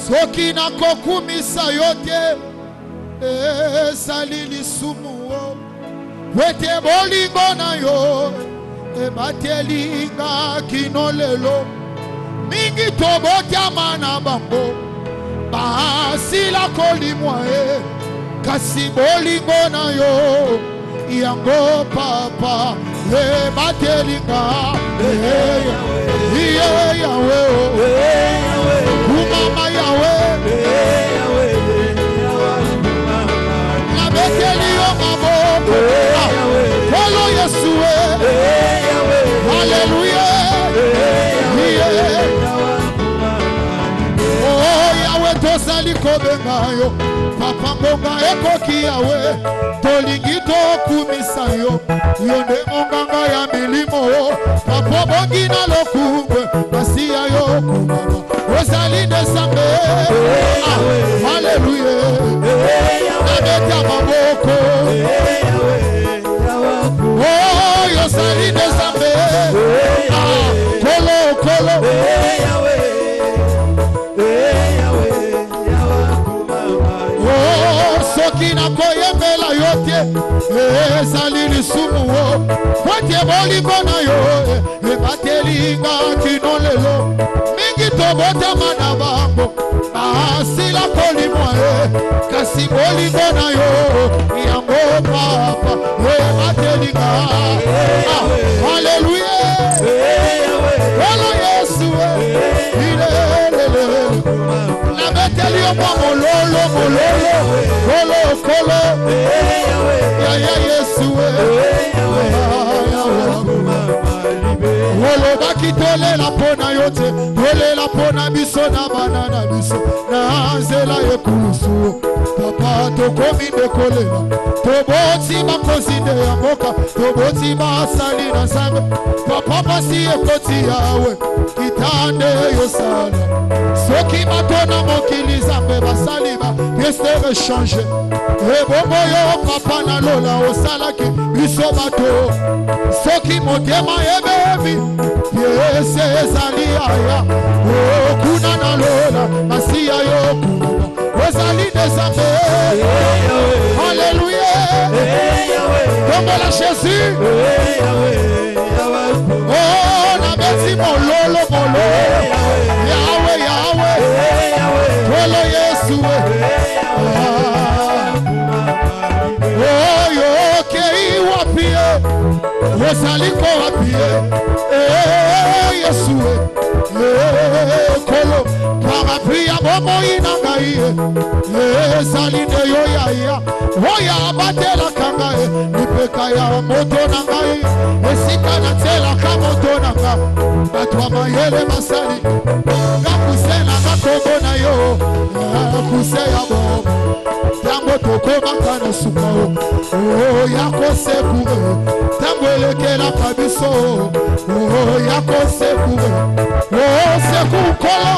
soki nakokumisa yote ezali lisumu wete bolingo na yo ebatelinga kino lelo mingi tobotyama na bango basila kolimwa kasi bolingo na yo yango papa ebatelinga Yahweh kumama Yahweh la beteli yo maboko follow Yesu hallelujah oh Yahweh tosali kobenga yo papa mbonga ekoki Yahweh tolingi tokumisa yo yonde monganga ya milimo papa bongi na lokungwe basi ya yo kumama ozali nesambe hallelujah nabeta maboko oh yozali nesambe kolo kolo soki nakoyembela yote ezali lisumu wote bolingo na yo ebatelinga kino lelo mingi tobotama na bango basila kolimwa kasi bolingo na yo yango papa ebatelinga haleluya olo Yesu na beteli yo mololo kolo kolo ya Yesu wolo bakitole la pona yote tole la pona biso na banana biso na nzela yekulusu papa tokomi ndekolela toboti bakozinde ya moka toboti basali na sango papa basi ekoti yawe kitande yosala soki batona mokili zambe basali ba pièce rechange ebongo yo papa na lola osalaki biso bato soki motema ebebi pièce ezali aya okuna na lola masiya yo ozali desambe hallelujah tombola Jésus oh na beti mololo Yahweh kolo Yesu oh yo kei wapie ozali ko wapie Yesu kolo parapluie bomo inangai ezali ne yo ya oya batela kanga nipeka ya moto nangai esika na tela ka moto nanga batwa mayele masali ngakusela ngakobo na yo ngakuseya bomo tango tokoma kana suka oh yako sekure tango elekela kabiso oh yako sekure oh sekukolo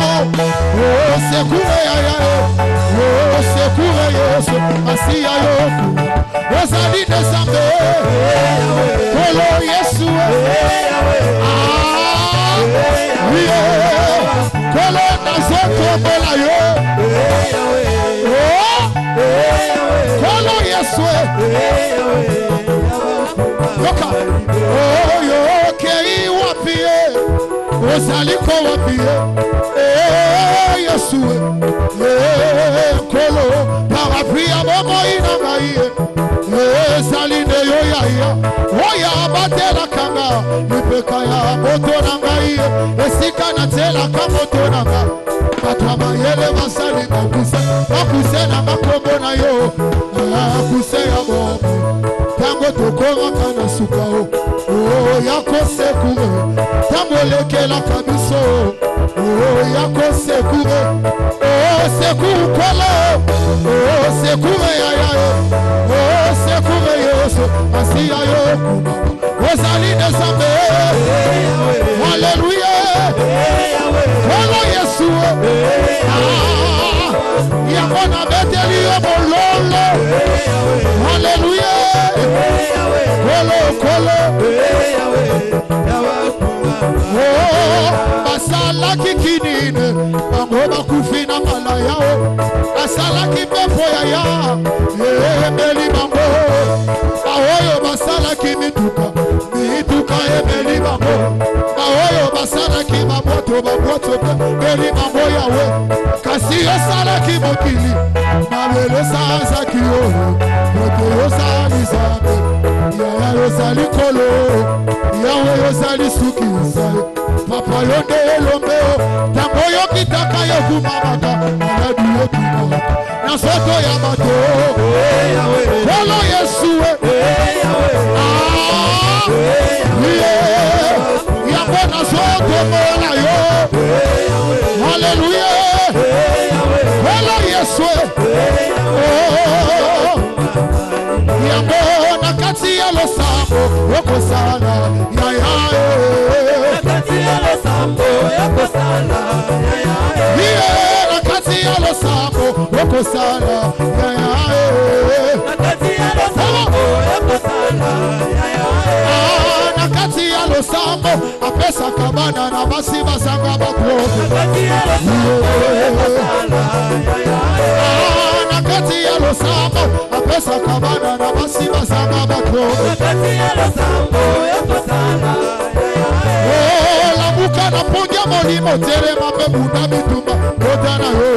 oh sekure ya oh sekure Yesu asiya yo ozali desambe kolo Yesu kolo nazoto bola yo kolo Yesu yoka oh yo kei wapie ozali ko wapie Yesu kolo parapluie bomo inangai ezali ne yo ya oya batela kanga nipeka ya moto nangai esika na tela ka moto nanga batwa mayele masali bakuse na makombo na yo akuse ya bomo tango tokoma kana suka oh yako sekure tango lekela kabiso oh yako sekure oh sekure kwala oh sekure ya oh sekure Yesu asiya yo ozali desambe hallelujah kolo Yesu yakona beteli yo mololo hallelujah kolo oh basala kikinine bango bakufina malaya maloba botobe beli mambo yawe kasi yosalaki mokili mabele osanzaki oyo moto yosali zambe yaya yozali kolo yawe yozali suki osaye papa yo nde elombe o ntango yokitaka yokumamaka maladi yokika na soto ya bato kolo yesuwe yango na soto mona yo haleluya kolo yesuwe yango na kati ya losambo okosala yayae nakati ya losambo okosala nakati ya losambo apesa kabana na basi basanga baklobe nakati ya losambo apesa kabana na basi basanga baklobe lamuka na pongia molimo telema mpe bunda bitumba kotana yo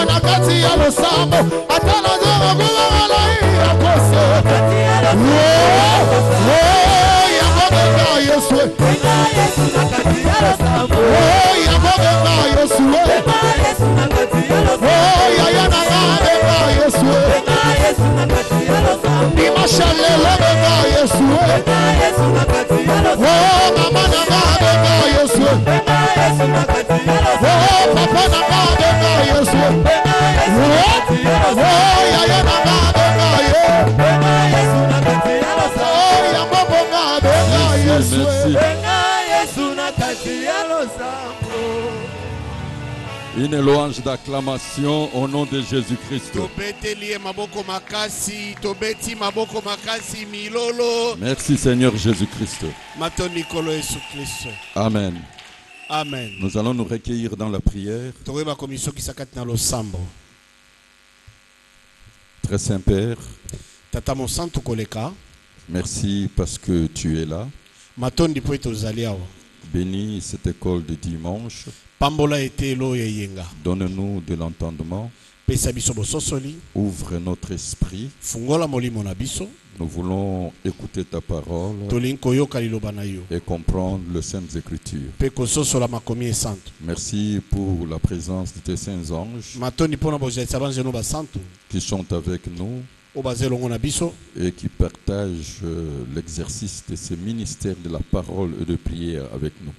nakati ya losambo atana zongogogala yakose yamogenga yesue yamogenga yesue yayanangabenga yesue imashalelebenga yesue mama nangabenga yesue papa nangabenga yesue yaya nangabenga yamobongabenga yesue Une louange d'acclamation au nom de Jésus-Christ. Merci Seigneur Jésus-Christ. Amen. Amen. Nous allons nous recueillir dans la prière. Très Saint-Père, merci parce que tu es là. Bénis cette école de dimanche. Donne-nous de l'entendement. Ouvre notre esprit. Nous voulons écouter ta parole et comprendre les Saintes Écritures. Merci pour la présence de tes saints anges qui sont avec nous et qui partagent l'exercice de ce ministère de la parole et de prière avec nous.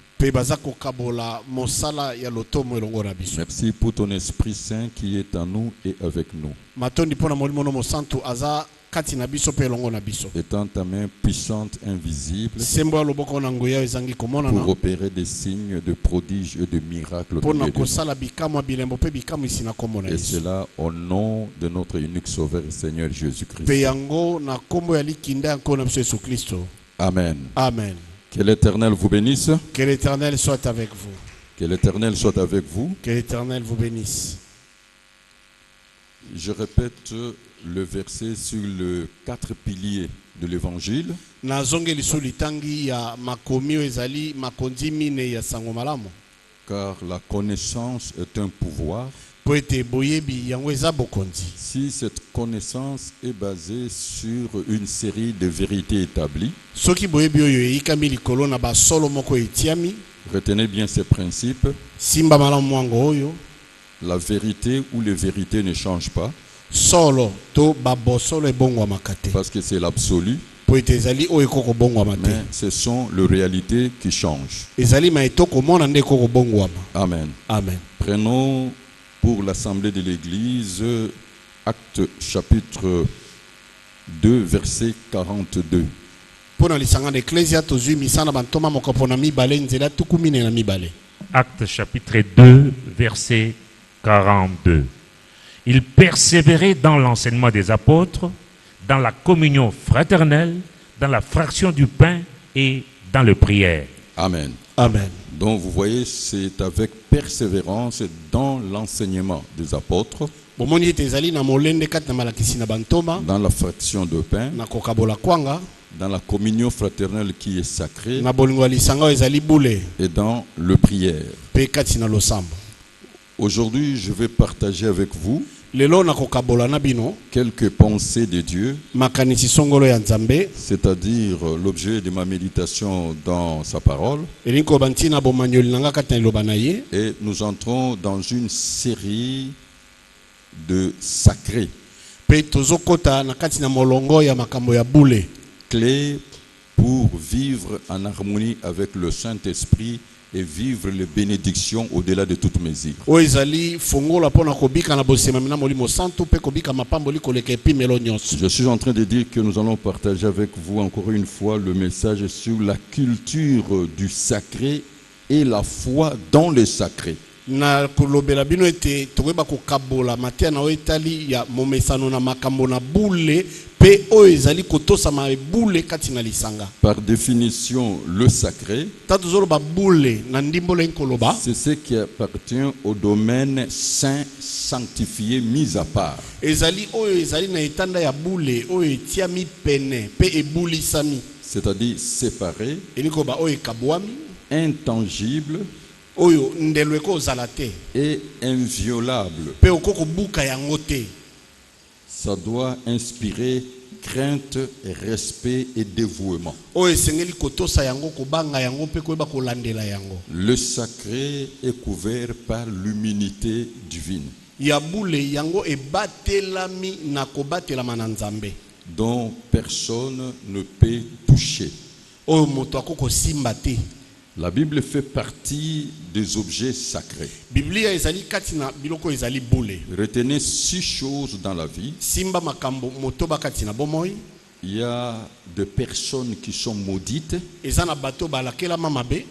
Merci pour ton Esprit Saint qui est en nous et avec nous. Étant ta main puissante, invisible, pour opérer des signes de prodiges et de miracles. Et cela au nom de notre unique Sauveur Seigneur Jésus-Christ. Amen. Amen. Que l'Éternel vous bénisse. Que l'Éternel soit avec vous. Que l'Éternel soit avec vous. Que l'Éternel vous bénisse. Je répète le verset sur les 4 piliers de l'Évangile. Car la connaissance est un pouvoir. Si cette connaissance est basée sur une série de vérités établies, retenez bien ces principes. La vérité ou les vérités ne changent pas. Parce que c'est l'absolu. Mais ce sont les réalités qui changent. Amen. Amen. Prenons pour l'Assemblée de l'Église Acte chapitre 2 verset 42. Acte chapitre 2 verset 42. Il persévérait dans l'enseignement des apôtres, dans la communion fraternelle, dans la fraction du pain et dans les prières. Amen. Amen. Donc vous voyez, c'est avec persévérance dans l'enseignement des apôtres, dans la fraction de pain dans la communion fraternelle qui est sacrée na bolingo lisanga ezali bule et dans le prière. pe kati na losambo. Aujourd'hui, je vais partager avec vous Lelo na kokabola na bino quelques pensées de Dieu, makanisi songolo ya Nzambe c'est-à-dire l'objet de ma méditation dans sa parole. elinko bantina bomanyoli nanga kati na liloba na ye. Et nous entrons dans une série de sacrés, Pe tozokota na kati na molongo ya makambo ya bule. clés pour vivre en harmonie avec le Saint-Esprit et vivre les bénédictions au-delà de toute mesure. O ezali fongola pona kobika na bosema mina molimo santo pe kobika mapamboli koleka epimelo nyonso. Je suis en train de dire que nous allons partager avec vous encore une fois le message sur la culture du sacré et la foi dans le sacré. Na kolobela bino ete tokoyeba kokabola matia na etali ya momesano na makambo na bule pe o ezali kotosama bule kati na lisanga. Par définition, le sacré, Tatuzoloba bule na ndimbolo enkoloba c'est ce qui appartient au domaine saint, sanctifié, mis à part. ezali oyo ezali na etanda ya bule oyo etiami pene pe ebulisami. C'est-à-dire séparé, Elikoba oyo ekabwami intangible oyo ndelo ekozala te et inviolable. pe okoko buka yango te. Ça doit inspirer crainte, respect et dévouement. Oyo esengeli kotosa yango kobanga yango pe koyeba kolandela yango. Le sacré est couvert par l'humilité divine, Ya bule yango ebatelami na kobatelama na Nzambe dont personne ne peut toucher. oyo moto akoko simba te. La Bible fait partie des objets sacrés. Biblia ezali kati na biloko ezali bule. Retenez 6 choses dans la vie. Simba makambo motoba kati na bomoi. Il y a des personnes qui sont maudites, Eza na bato balakelama mabe.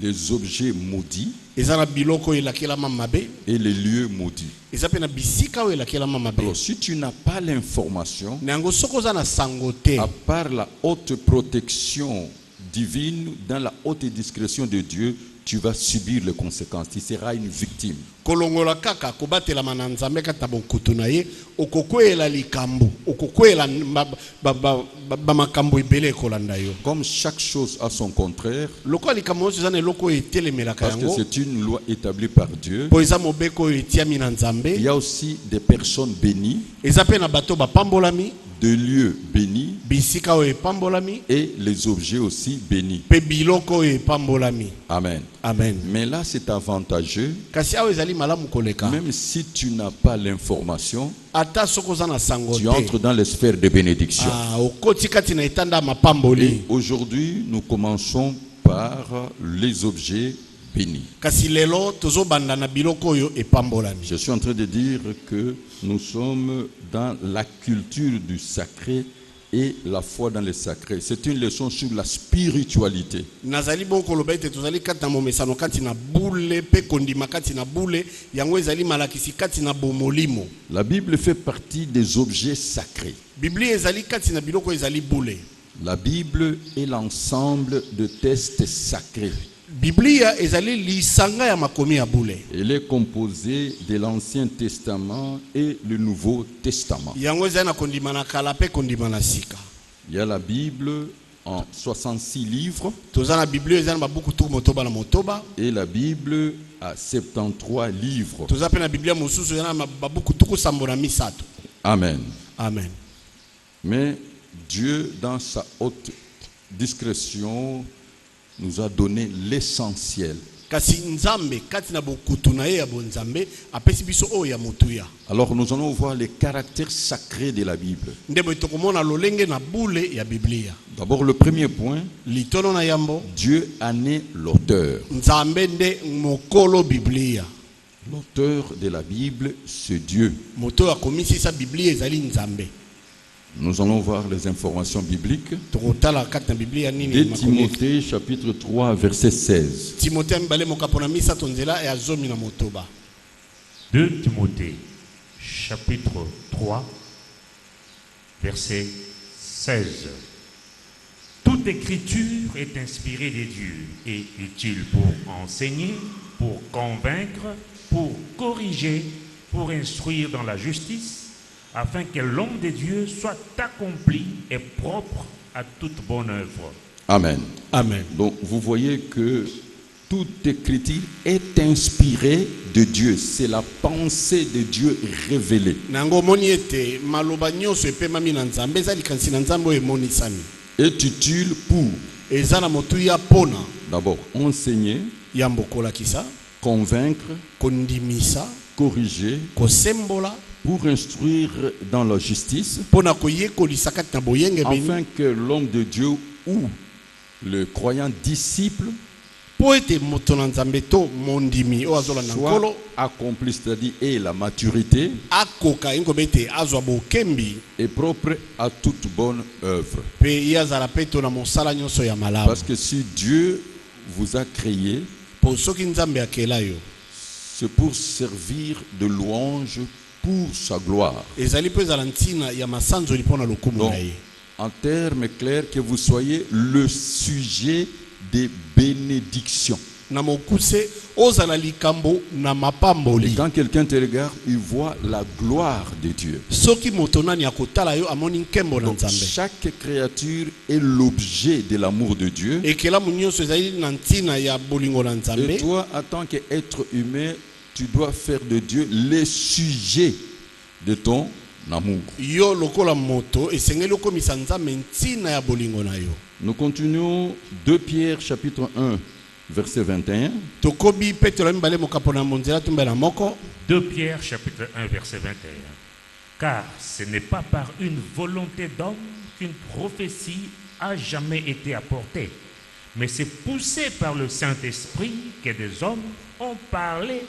les objets maudits Eza na biloko elakelama mabe. et les lieux maudits. Eza pe na bisika oyo elakelama mabe. Alors, si tu n'as pas l'information, Na yango soko za na sango te. à part la haute protection divine, dans la haute discrétion de Dieu, tu vas subir les conséquences. Tu seras une victime. Kolongola kaka kobatelama na Nzambe kati na bonkutu na ye okokwela likambo okokwela makambo ebele ekolanda yo. Comme chaque chose a son contraire, Lokola likambo nyonso eza na eloko oyo etelemelaka parce que yango c'est une loi établie par Dieu, po eza mobeko oyo etiami na il Nzambe. y a aussi des personnes bénies, Eza pe na bato bapambolami des lieux bénis bisika oyo epambolami et les objets aussi bénis. pe biloko oyo epambolami. Amen. Amen. Mais là, c'est avantageux, Kasi awo ezali malamu koleka même si tu n'as pas l'information, ata soko za na sango tu te. entres dans les sphères de bénédiction. Okoti kati na etanda ya mapamboli. Et aujourd'hui, nous commençons par les objets bénis. Kasi lelo tozobanda na biloko oyo epambolami. Je suis en train de dire que nous sommes dans la culture du sacré et la foi dans le sacré. C'est une leçon sur la spiritualité. Nazali bon koloba ete tozali kati na momesano kati na bule pe kondima kati na bule yango ezali malakisi kati na bomolimo. La Bible fait partie des objets sacrés. Biblia ezali kati na biloko ezali bule. La Bible est l'ensemble de textes sacrés. Biblia ezali lisanga ya makomi ya bule. Elle est composée de l'Ancien Testament et le Nouveau Testament. Yango ezali na kondima na kala pe kondima na sika. Il y a la Bible en 66 livres Toza na Biblia ezali na babuku tu motoba na motoba. et la Bible à 73 livres. Toza pe na Biblia mosusu ezali na babuku tu sambo na misato. Amen. Amen. Mais Dieu, dans sa haute discrétion, nous a donné l'essentiel. Kasi Nzambe kati na bokutu na ye ya bonzambe apesi biso oyo ya motuya. Alors nous allons voir les caractères sacrés de la Bible. Ndebo tokomona lolenge na bule ya Biblia. D'abord le premier point, Litono na yambo Dieu en est l'auteur. Nzambe nde mokolo Biblia. L'auteur de la Bible, c'est Dieu. Moto akomisisa Biblia ezali Nzambe. Nous allons voir les informations bibliques. Tokotala kati na Biblia nini 2 makomi. Timothée chapitre 3 verset 16. Timothée mbale mokapona misato nzela ya zomi na motoba. 2 Timothée, chapitre 3, verset 16. Toute écriture est inspirée de Dieu et utile pour enseigner, pour convaincre, pour corriger, pour instruire dans la justice, afin que l'homme de Dieu soit accompli et propre à toute bonne œuvre. Amen. Amen. Donc vous voyez que toute écriture est inspirée de Dieu. C'est la pensée de Dieu révélée. Nango moni ete maloba nyonso epemami na Nzambe eza likanisi na Nzambe oyo emonisami. Est utile pour Eza na motuya pona d'abord enseigner, ya mbokolakisa, convaincre, kondimisa, corriger, kosembola, pour instruire dans la justice, pona koyekolisa kati na boyenge beni, afin que l'homme de Dieu ou le croyant disciple po ete moto na Nzambe to mondimi o azola na nkolo soit accompli, c'est-à-dire ait la maturité akoka ingobe ete azwa bokembi et propre à toute bonne œuvre. pe ye azala pe to na mosala nyonso ya malamu. Parce que si Dieu vous a créé, Po soki Nzambe akela yo c'est pour servir de louange pour sa gloire. ezali po ezala ntina ya masanzoli mpo na lokumu Donc, na ye. en termes clairs, que vous soyez le sujet des bénédictions. Na mokuse ozala likambo na Et mapamboli. quand quelqu'un te regarde, il voit la gloire de Dieu. Soki moto nani akotala yo amoni nkembo na Donc, Nzambe. chaque créature est l'objet de l'amour de Dieu. Ekelamu nyonso ezali na ntina ya bolingo na Et Nzambe. toi, en tant qu'être humain, tu dois faire de Dieu le sujet de ton amour. Yo lokola moto esengeli okomisa Nzambe ntina ya bolingo na yo. Nous continuons 2 Pierre chapitre 1 verset 21. Tokobi Petro mibale mokapo na monzela tumbela moko. 2 Pierre chapitre 1 verset 21. Car ce n'est pas par une volonté d'homme qu'une prophétie a jamais été apportée, mais c'est poussé par le Saint-Esprit que des hommes ont parlé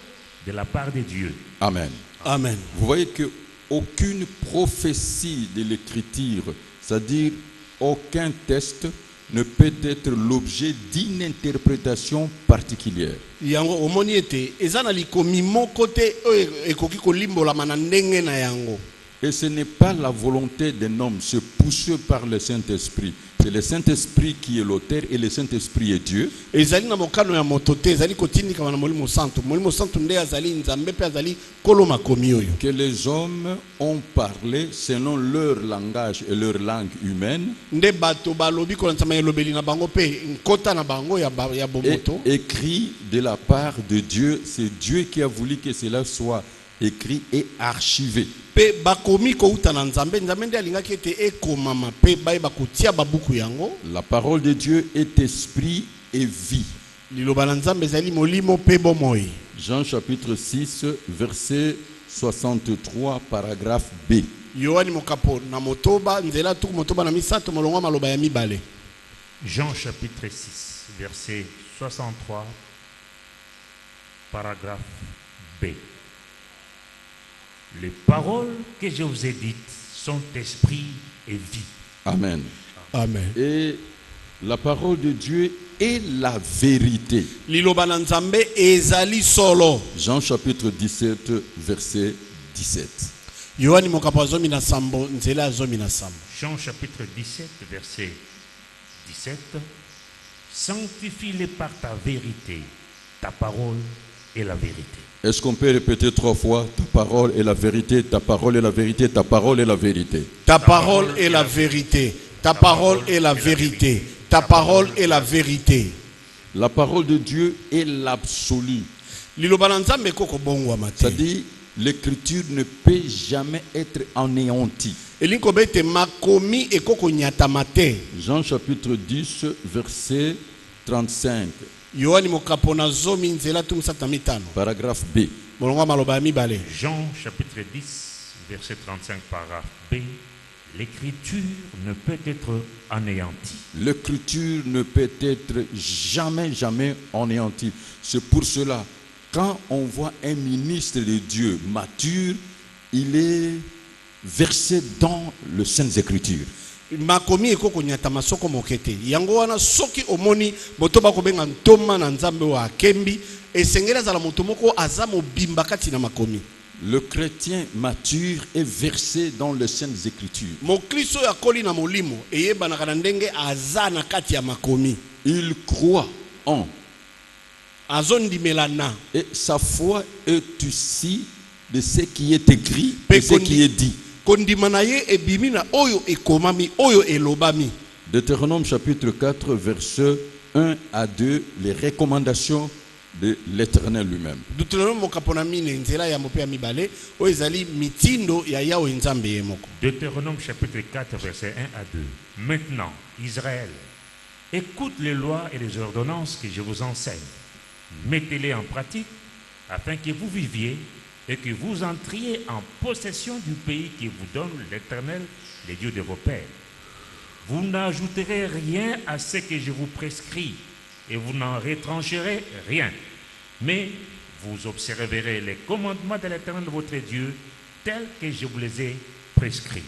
de la part de Dieu. Amen. Amen. Vous voyez que aucune prophétie de l'écriture, c'est-à-dire aucun texte, ne peut être l'objet d'une interprétation particulière. Yango omoni ete eza na likomi moko te oyo ekoki kolimbolama na ndenge na yango. Et ce n'est pas la volonté d'un homme, c'est poussé par le Saint-Esprit. C'est le Saint-Esprit qui est l'auteur et le Saint-Esprit est Dieu. Ezali na mokano ya moto te ezali kotindika na molimo santo. Molimo santo nde azali Nzambe pe azali kolo makomi oyo. Que les hommes ont parlé selon leur langage et leur langue humaine. Nde bato balobi kolanzama elobeli na bango pe nkota na bango ya Et bomoto. écrit de la part de Dieu. C'est Dieu qui a voulu que cela soit écrit et archivé. Pe bakomi ko uta na Nzambe. Nzambe nde alingaki ete ekomama pe bayeba kotia babuku yango. La parole de Dieu est esprit et vie. Liloba na Nzambe ezali molimo pe bomoi. Jean chapitre 6, verset 63, paragraphe B. Yohani mokapo na motoba nzela tuku motoba na misato molongwa maloba ya mibale. Jean chapitre 6 verset 63 paragraphe B. Les paroles que je vous ai dites sont esprit et vie. Amen. Amen. Et la parole de Dieu est la vérité. Liloba na Nzambe ezali solo. Jean chapitre 17, verset 17. Yohani mokapo azomi na sambo nzela azomi na sambo. Jean chapitre 17 verset 17. Sanctifie-les par ta vérité. Ta parole est la vérité. Est-ce qu'on peut répéter 3 fois? Ta parole est la vérité, ta parole est la vérité, ta parole est la vérité. Ta parole est la vérité. Ta parole est la vérité. Ta parole est la vérité. La parole de Dieu est l'absolu. Liloba na Nzambe koko bongwama te. C'est-à-dire, l'écriture ne peut jamais être anéantie. Elinko bete makomi ekoko nyatama te. Jean chapitre 10, verset 35, Yohani mokapo na zomi nzela tumusata na mitano. paragraphe B. Molongwa maloba ya mibale. Jean chapitre 10 verset 35 paragraphe B. L'écriture ne peut être anéantie. L'écriture ne peut être jamais anéantie. C'est pour cela, quand on voit un ministre de Dieu mature, il est versé dans les Saintes Écritures. Makomi ekoko nyatama soko mokete. Yango wana soki omoni moto bakobenga ntoma na Nzambe wa akembi esengela zala moto moko azamo bimba kati na makomi. Le chrétien mature est versé dans les Saintes Écritures. Mokristo ya koli na molimo eyebana kana ndenge azana kati ya makomi. Il croit en. Azondimela na. Et sa foi est ici de ce qui est écrit, de ce qui est dit. Kondima na ye ebimi na oyo ekomami, oyo elobami. Deutéronome chapitre 4, versets 1 à 2, les recommandations de l'Éternel lui-même. Deutéronome mokapona mine nzela ya mope ya mibale oyo ezali mitindo ya Yawe Nzambe ye moko. Deutéronome chapitre 4, versets 1 à 2. Maintenant, Israël, écoute les lois et les ordonnances que je vous enseigne. Mettez-les en pratique afin que vous viviez et que vous entriez en possession du pays que vous donne l'Éternel, le Dieu de vos pères. Vous n'ajouterez rien à ce que je vous prescris et vous n'en retrancherez rien. Mais vous observerez les commandements de l'Éternel votre Dieu tels que je vous les ai prescrits.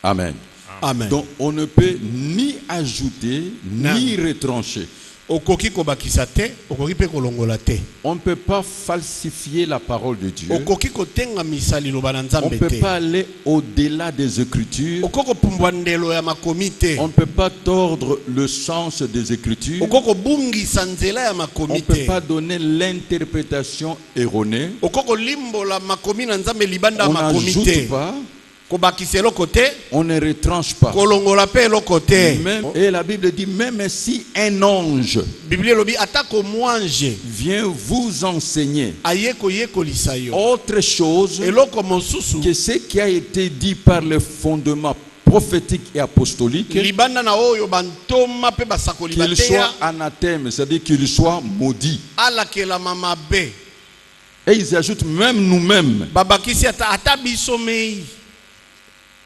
Amen. Amen. Donc on ne peut ni ajouter ni retrancher. Okoki kobakisa te, okoki pe kolongola te. On ne peut pas falsifier la parole de Dieu. Okoki kotenga misali loba na On Nzambe ne peut te. pas aller au-delà des Écritures. Okoko pumbwa ndelo ya makomi te. On ne peut pas tordre le sens des Écritures. Okoko bungisa nzela ya On makomi ne peut te. pas donner l'interprétation erronée. Okoko limbola makomi na Nzambe libanda On makomi te. n'ajoute pas, Kobakisa eloko te, on ne retranche pas. kolongola pe eloko te. Même, et la Bible dit, même si un ange Biblia elobi atako mwanje vient vous enseigner aye koyekolisa yo autre chose eloko mosusu que ce qui a été dit par le fondement prophétique et apostolique, libanda na oyo bantoma pe basakoli qu'il bateya soit anathème, c'est-à-dire qu'il soit maudit. alakela mamabe Et ils ajoutent même nous-mêmes. babakisi ata biso mei.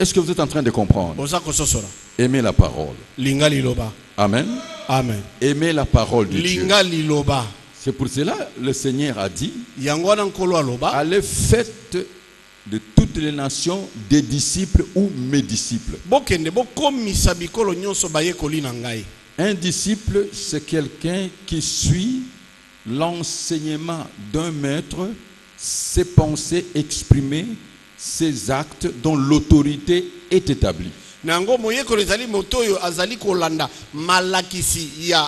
Est-ce que vous êtes en train de comprendre? Boza kososola Aimez la parole. linga liloba. Amen. Amen. Aimez la parole de Dieu. Linga liloba. C'est pour cela le Seigneur a dit, Yango wana nkolo aloba allez faites de toutes les nations des disciples ou mes disciples. bokende bokomisa bikolo nyonso bayekoli na ngai. Un disciple, c'est quelqu'un qui suit l'enseignement d'un maître, ses pensées exprimées, ses actes dont l'autorité est établie. Nango moyekolo ezali moto oyo azali kolanda malakisi ya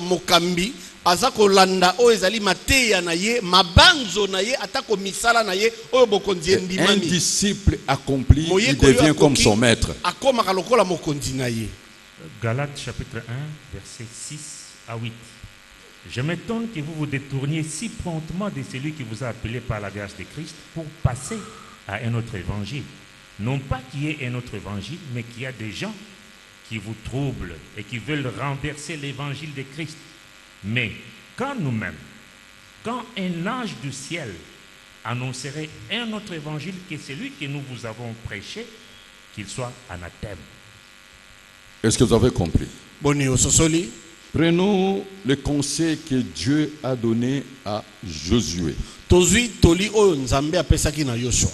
mokambi, aza kolanda oyo ezali mateya na ye, mabanzo na ye, atako misala na ye oyo bokonzi Un endimami. disciple accompli, il Moyekolo devient comme akoki, son maître. akomaka lokola mokonzi na ye. Galates chapitre 1, versets 6 à 8. Je m'étonne que vous vous détourniez si promptement de celui qui vous a appelé par la grâce de Christ pour passer à un autre évangile. Non pas qu'il y ait un autre évangile, mais qu'il y a des gens qui vous troublent et qui veulent renverser l'évangile de Christ. Mais quand nous-mêmes, quand un ange du ciel annoncerait un autre évangile que celui que nous vous avons prêché, qu'il soit anathème. Est-ce que vous avez compris? Boni ososoli. Prenons le conseil que Dieu a donné à Josué. Tozui toli oyo Nzambe apesaki na Yoshua.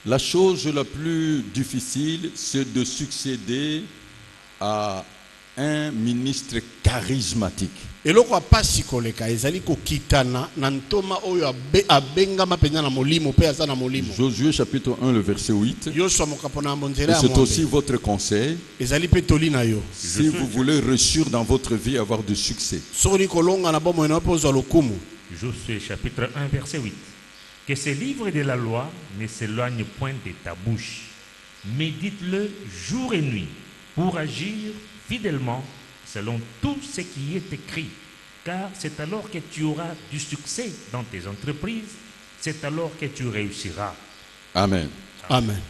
La chose la plus difficile, c'est de succéder à un ministre charismatique. Eloko apasi koleka ezali kokitana na ntoma oyo abengama penza na molimo pe aza na molimo. Josué chapitre 1, le verset 8. Yoshua mokapona Et mbonzela ya c'est aussi mwambe. votre conseil Ezali pe toli na yo. si vous voulez réussir dans votre vie, avoir du succès. Sokoli kolonga na bomoi na po zwa lokumu. Josué chapitre 1, verset 8. Que ce livre de la loi ne s'éloigne point de ta bouche. Médite-le jour et nuit pour agir fidèlement selon tout ce qui est écrit. Car c'est alors que tu auras du succès dans tes entreprises. C'est alors que tu réussiras. Amen. Amen.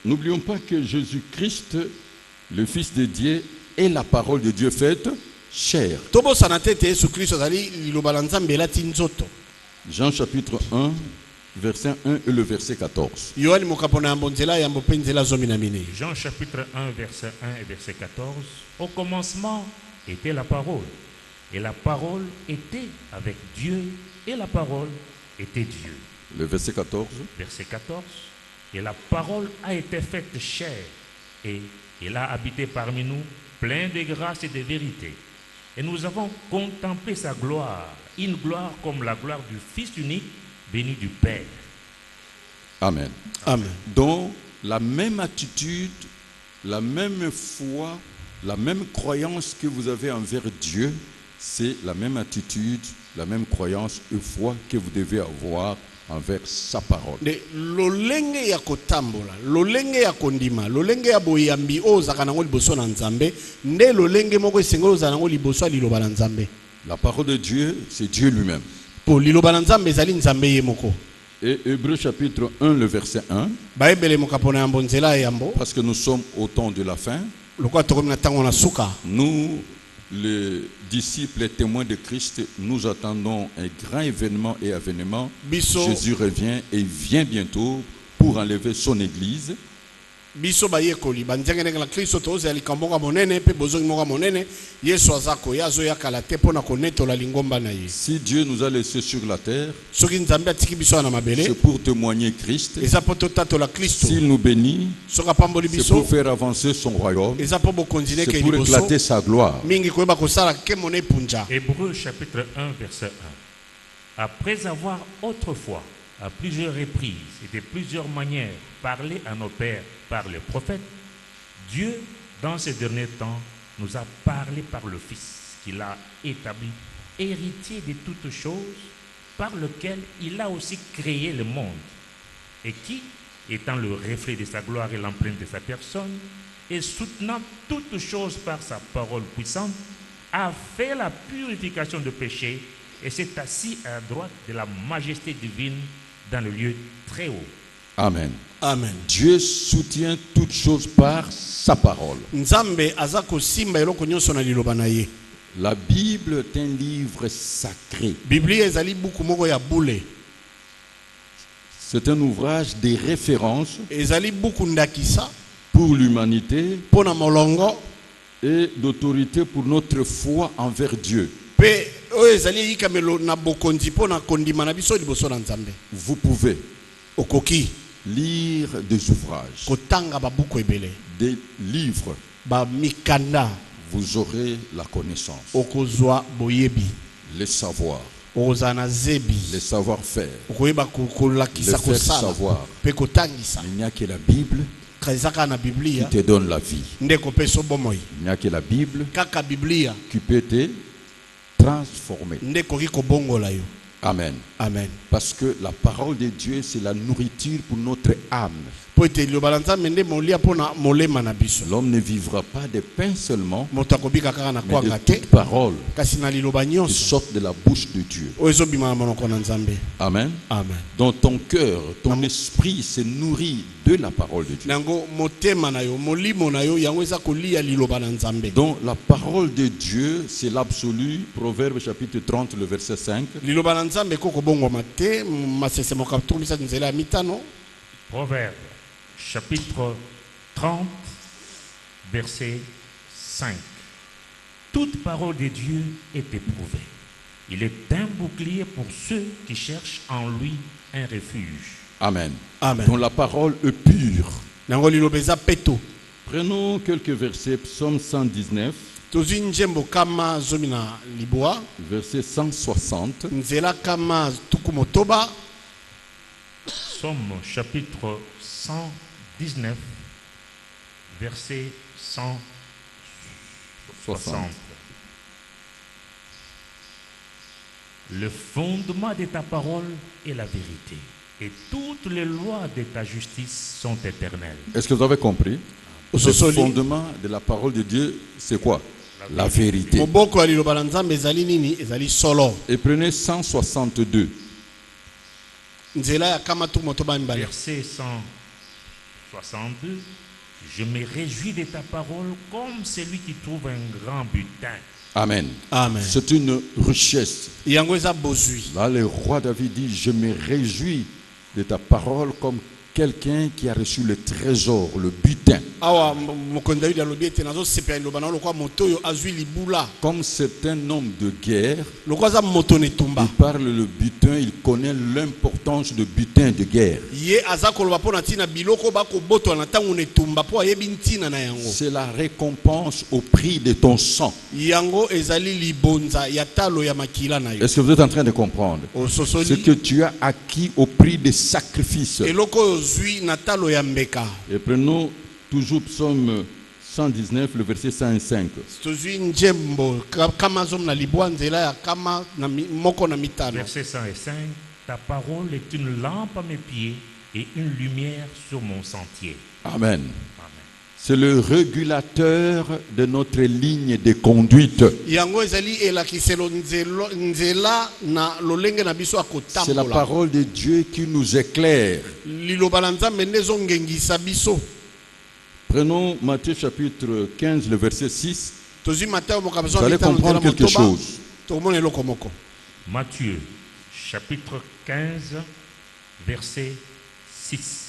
N'oublions pas que Jésus-Christ, le Fils de Dieu, est la parole de Dieu faite chair. Tobosana tete Yesu Kristo azali liloba la Nzambe elati nzoto. Jean chapitre 1, verset 1 et le verset 14. Yohani mokapona ya mbonzela ya mbope nzela zomi na minei. Jean chapitre 1, verset 1 et verset 14. Au commencement était la parole. Et la parole était avec Dieu. Et la parole était Dieu. Le verset 14. Verset 14. Et la parole a été faite chair. Et il a habité parmi nous, plein de grâce et de vérité. Et nous avons contemplé sa gloire. Une gloire comme la gloire du Fils unique, béni du Père. Amen. Amen. Donc, la même attitude, la même foi, la même croyance que vous avez envers Dieu, c'est la même attitude, la même croyance et foi que vous devez avoir envers sa parole. de lolenge ya kotambola lolenge ya kondima lolenge ya boyambi oyo ozalaka nango liboso na nzambe nde lolenge moko esengeli ozala nango liboso ya liloba na nzambe. La parole de Dieu, c'est Dieu lui-même. Po liloba na nzambe ezali nzambe ye moko. Et Hébreux chapitre 1, le verset 1, bayebele mokapo na yambo nzela ya yambo parce que nous sommes au temps de la fin, lokola tokomi na ntango na suka. nous, les disciples et témoins de Christ, nous attendons un grand événement et avènement. Biso- Jésus revient et vient bientôt pour enlever son église. biso bayekoli banzenge ndenge na kristo tozala likambo moko monene mpe bozongi moko monene yesu aza koya azoyakala te mpo na konetola lingomba na ye. Si Dieu nous a laissés sur la terre, soki nzambe atiki biso wana mabele c'est pour témoigner Christ. eza mpo totatola kristo. S'il nous bénit, soki apamboli c'est biso pour faire avancer son royaume. eza mpo bokonzi C'est neke pour liboso éclater sa gloire. mingi koyeba kosala ke mona epunja. Hébreux chapitre 1, verset 1. Après avoir autrefois, à plusieurs reprises et de plusieurs manières, parlé à nos pères par les prophètes, Dieu, dans ces derniers temps, nous a parlé par le Fils qu'il a établi, héritier de toutes choses, par lequel il a aussi créé le monde, et qui, étant le reflet de sa gloire et l'empreinte de sa personne, et soutenant toutes choses par sa parole puissante, a fait la purification de péché et s'est assis à droite de la majesté divine dans le lieu très haut. Amen. Amen. Dieu soutient toutes choses par sa parole. nzambe aza kosimba eloko nyonso na liloba na ye. La Bible est un livre sacré. biblia ezali buku moko ya bule. C'est un ouvrage de référence ezali buku ndakisa pour l'humanité mpo na molongo et d'autorité pour notre foi envers Dieu. mpe oyo ezali eyikamelo na bokonzi mpo na kondima na biso liboso na nzambe. Vous pouvez okoki lire des ouvrages, kotanga babuku ebele des livres. bamikanda Vous aurez la connaissance, okozwa boyebi le savoir, okozala na zebi le savoir-faire, okoyeba kolakisa le faire kosala savoir. mpe kotangisa. Il n'y a que la Bible eza kaka na qui biblia te donne la vie. nde kopesa bomoi. Il n'y a que la Bible kaka biblia qui peut te transformer. nde koki kobongola yo. Amen. Amen. Parce que la parole de Dieu, c'est la nourriture pour notre âme. po ete liloba na nzambe nde molia mpo na molema na biso. L'homme ne vivra pas de pain seulement, moto akobika kaka na mais kwanga de te toute parole kasi na liloba qui nyonso sort de la bouche de Dieu. oyo ezobima na monoko na nzambe. Amen. Amen. Dans ton cœur, ton esprit se nourrit de la parole de Dieu. nango motema na yo molimo na yo yango eza kolia liloba na nzambe. Donc la parole de Dieu, c'est l'absolu. Proverbe chapitre 30, le verset 5. liloba na nzambe eko kobongwama te masese mokato misatu nzela ya mitano. Proverbe chapitre 30, verset 5. Toute parole de Dieu est éprouvée. Il est un bouclier pour ceux qui cherchent en lui un refuge. Amen. Amen. Donc la parole est pure. nango liloba eza peto. Prenons quelques versets. Psaume 119, tozwi njembo kama zomi na libwa verset 160. nzela kama tuku motoba. Psaume chapitre 119, verset 160. Le fondement de ta parole est la vérité, et toutes les lois de ta justice sont éternelles. Est-ce que vous avez compris? Le ososoli fondement de la parole de Dieu, c'est quoi? La vérité. moboko ya liloba na nzambe ezali nini? Ezali solo. Et prenez 162. nzela ya kama tuku motoba mibale. Verset 162. Je me réjouis de ta parole comme celui qui trouve un grand butin. Amen. Amen. C'est une richesse. yango eza bozwi. Là, le roi David dit, je me réjouis de ta parole comme quelqu'un qui a reçu le trésor, le butin. awa mokonzi Davidi alobi ete nazosepela liloba nango lokola moto oyo azwi libula. Comme c'est un homme de guerre, lokola aza moto na etumba. il parle le butin, il connaît l'importance de butin de guerre. ye aza koloba mpo na ntina biloko bakobotola na ntango na etumba mpo ayebi ntina na yango. C'est la récompense au prix de ton sang. yango ezali libonza ya talo ya makila na yo. Est-ce que vous êtes en train de comprendre? Ce ososoli que tu as acquis au prix des sacrifices. eloko oyo ozwi na talo ya mbeka. Et prenons toujours Psaume 119, le verset 105. tozwi njembo kama zomi na libwa nzela ya kama moko na mitano. Verset 105. Ta parole est une lampe à mes pieds et une lumière sur mon sentier. Amen. Amen. C'est le régulateur de notre ligne de conduite. yango ezali elakiselo nzela na lolenge na biso ya C'est la kotambola parole de Dieu qui nous éclaire. liloba na nzambe nde ezongengisa biso. Prenons Matthieu chapitre 15, le verset 6. tozwi Mateo mokambo Vous allez comprendre quelque chose. tokomona eloko moko. Matthieu, chapitre 15, verset 6.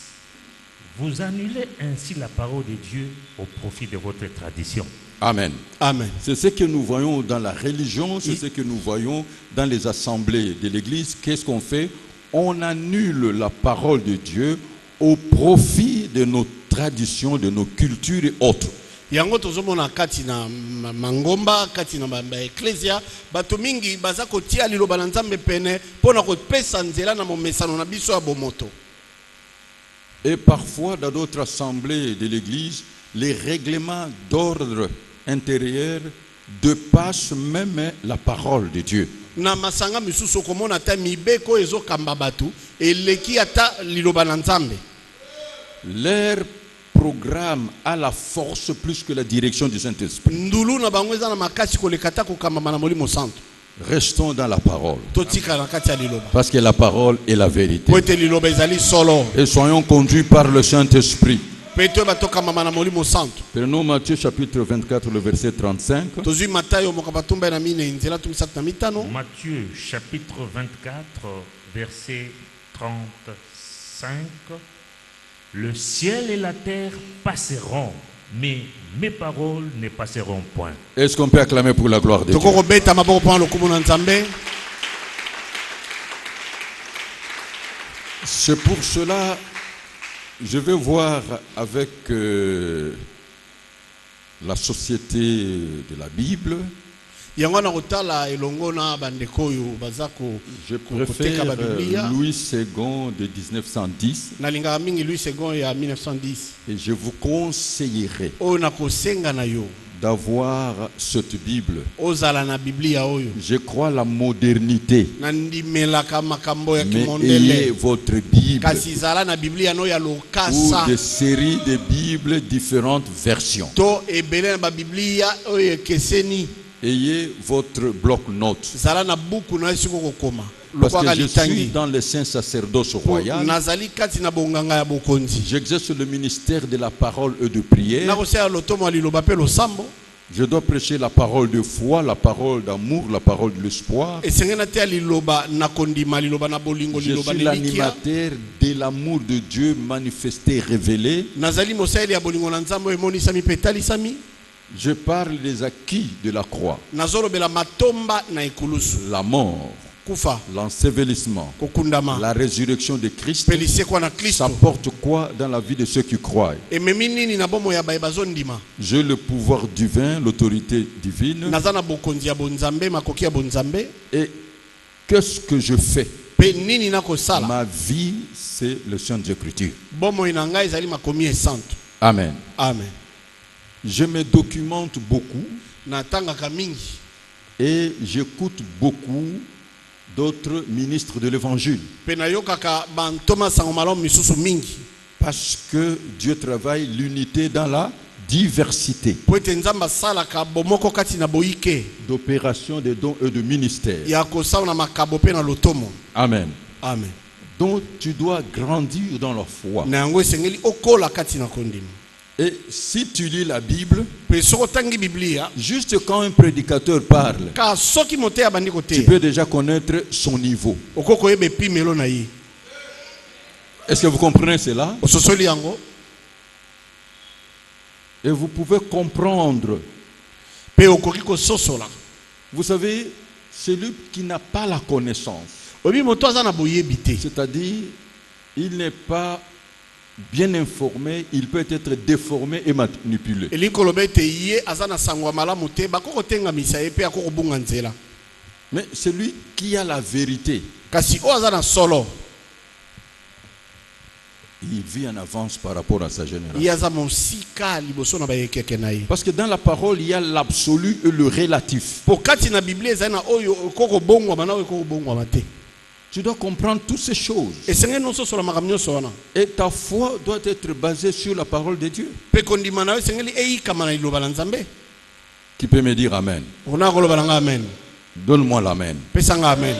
Vous annulez ainsi la parole de Dieu au profit de votre tradition. Amen. Amen. C'est ce que nous voyons dans la religion, c'est ce que nous voyons dans les assemblées de l'Église. Qu'est-ce qu'on fait? On annule la parole de Dieu au profit de nos traditions, de nos cultures et autres. yango tozomona kati na mangomba kati na baeklesia bato mingi baza kotia liloba na nzambe pene mpona kopesa nzela na momesano na biso ya bomoto. Et parfois, dans d'autres assemblées de l'Église, les règlements d'ordre intérieur dépassent même la parole de Dieu. Na masanga misusu okomona ata mibeko ezokamba bato eleki ata liloba na nzambe. Leur programme a la force plus que la direction du Saint-Esprit. ndulu na bango eza na makasi koleka ata kokambama na molimo santo. Restons dans la parole. totika na kati ya liloba Parce que la parole est la vérité. po ete liloba ezali solo Et soyons conduits par le Saint-Esprit. mpe toyeba tokambama na molimo santo. Prenons Matthieu chapitre 24, le verset 35. tozwi matayo mokambo tumba na mine nzela tumisatu na mitano. Matthieu, chapitre 24, verset 35. Le ciel et la terre passeront, mais mes paroles ne passeront point. Est-ce qu'on peut acclamer pour la gloire de Dieu? tokokobeta maboko mpona lokumu na nzambe. C'est pour cela, je vais voir avec la société de la Bible. yango na kotala elongo na bandeko oyo baza Je koteka préfère babiblia. Louis II de 1910 nalingaka mingi Louis II ya 1910 et je vous conseillerais oyo nakosenga na yo d'avoir cette Bible. ozala na biblia oyo. Je crois la modernité, nandimelaka makambo ya mais ayez kimondele votre Bible kasi zala na biblia no ya ou lokasa des séries de Bibles, différentes versions. to ebele na babiblia oyo ekeseni. Ayez votre bloc-notes. zala na buku na esiko kokoma Parce lokwaka que je suis litangi. dans le Saint-Sacerdoce royal. nazali kati na bonganga ya bokonzi. J'exerce le ministère de la parole et de prière. nakosala lotomo ya liloba mpe losambo. Je dois prêcher la parole de foi, la parole d'amour, la parole de l'espoir. esengena te ya liloba na kondima liloba na bolingo Je liloba suis lelikia. l'animateur de l'amour de Dieu manifesté, révélé. nazali mosaeli ya bolingo na nzambe oyo emonisami mpe etalisami. Je parle des acquis de la croix, nazolobela matomba na ekulusu. la mort, kufa l'ensevelissement, kokundama la résurrection de Christ. mpe lisekwa na Ça kristo. porte quoi dans la vie de ceux qui croient? ememi nini na bomoi ya baye bazondima. J'ai le pouvoir divin, l'autorité divine. naza na bokonzi ya bonzambe makoki ya bonzambe. Et qu'est-ce que je fais? mpe nini nakosala. Ma vie, c'est le Saintes Écritures. bomoi na ngai ezali makomi esantu. Amen. amen. Je me documente beaucoup natangaka mingi et j'écoute beaucoup d'autres ministres de l'évangile mpe nayokaka bantoma sango malamu misusu mingi parce que Dieu travaille l'unité dans la diversité po ete nzambe asalaka bomoko kati na boyike d'opération, de dons et de ministères. ya kosala na makabo mpe na lotomo. Amen. amen. Donc tu dois grandir dans la foi. na yango esengeli okola kati na kondima. Et si tu lis la Bible, mpe soki otangi biblia juste quand un prédicateur parle, ka soki moteya bandi tu koteya peux déjà connaître son niveau. okoki koyeba epimelo na ye. Est-ce que vous comprenez cela? ososoli yango Et vous pouvez comprendre. mpe okoki kososola. Vous savez, celui qui n'a pas la connaissance, oyebi moto aza na boyebi te, c'est-à-dire, il n'est pas bien informé, il peut être déformé et manipulé. elingi koloba ete ye aza na sango ya malamu te bako kotengamisa ye mpe ako kobunga nzela. Mais celui qui a la vérité, kasi oyo aza na solo il vit en avance par rapport à sa génération. ye aza mosika liboso na bayekeke na ye. Parce que dans la parole, il y a l'absolu et le relatif. po kati na biblia ezali na oyo okoki kobongwama na oyo okoki kobongwama te. Tu dois comprendre toutes ces choses. esengeli nyonso osola makambo nyonso wana Et ta foi doit être basée sur la parole de Dieu. mpe kondima na yo esengeli eyikama na liloba la nzambe. Qui peut me dire Amen? Okona koloba na nga amen. Donne-moi l'Amen. Pesa nga amen.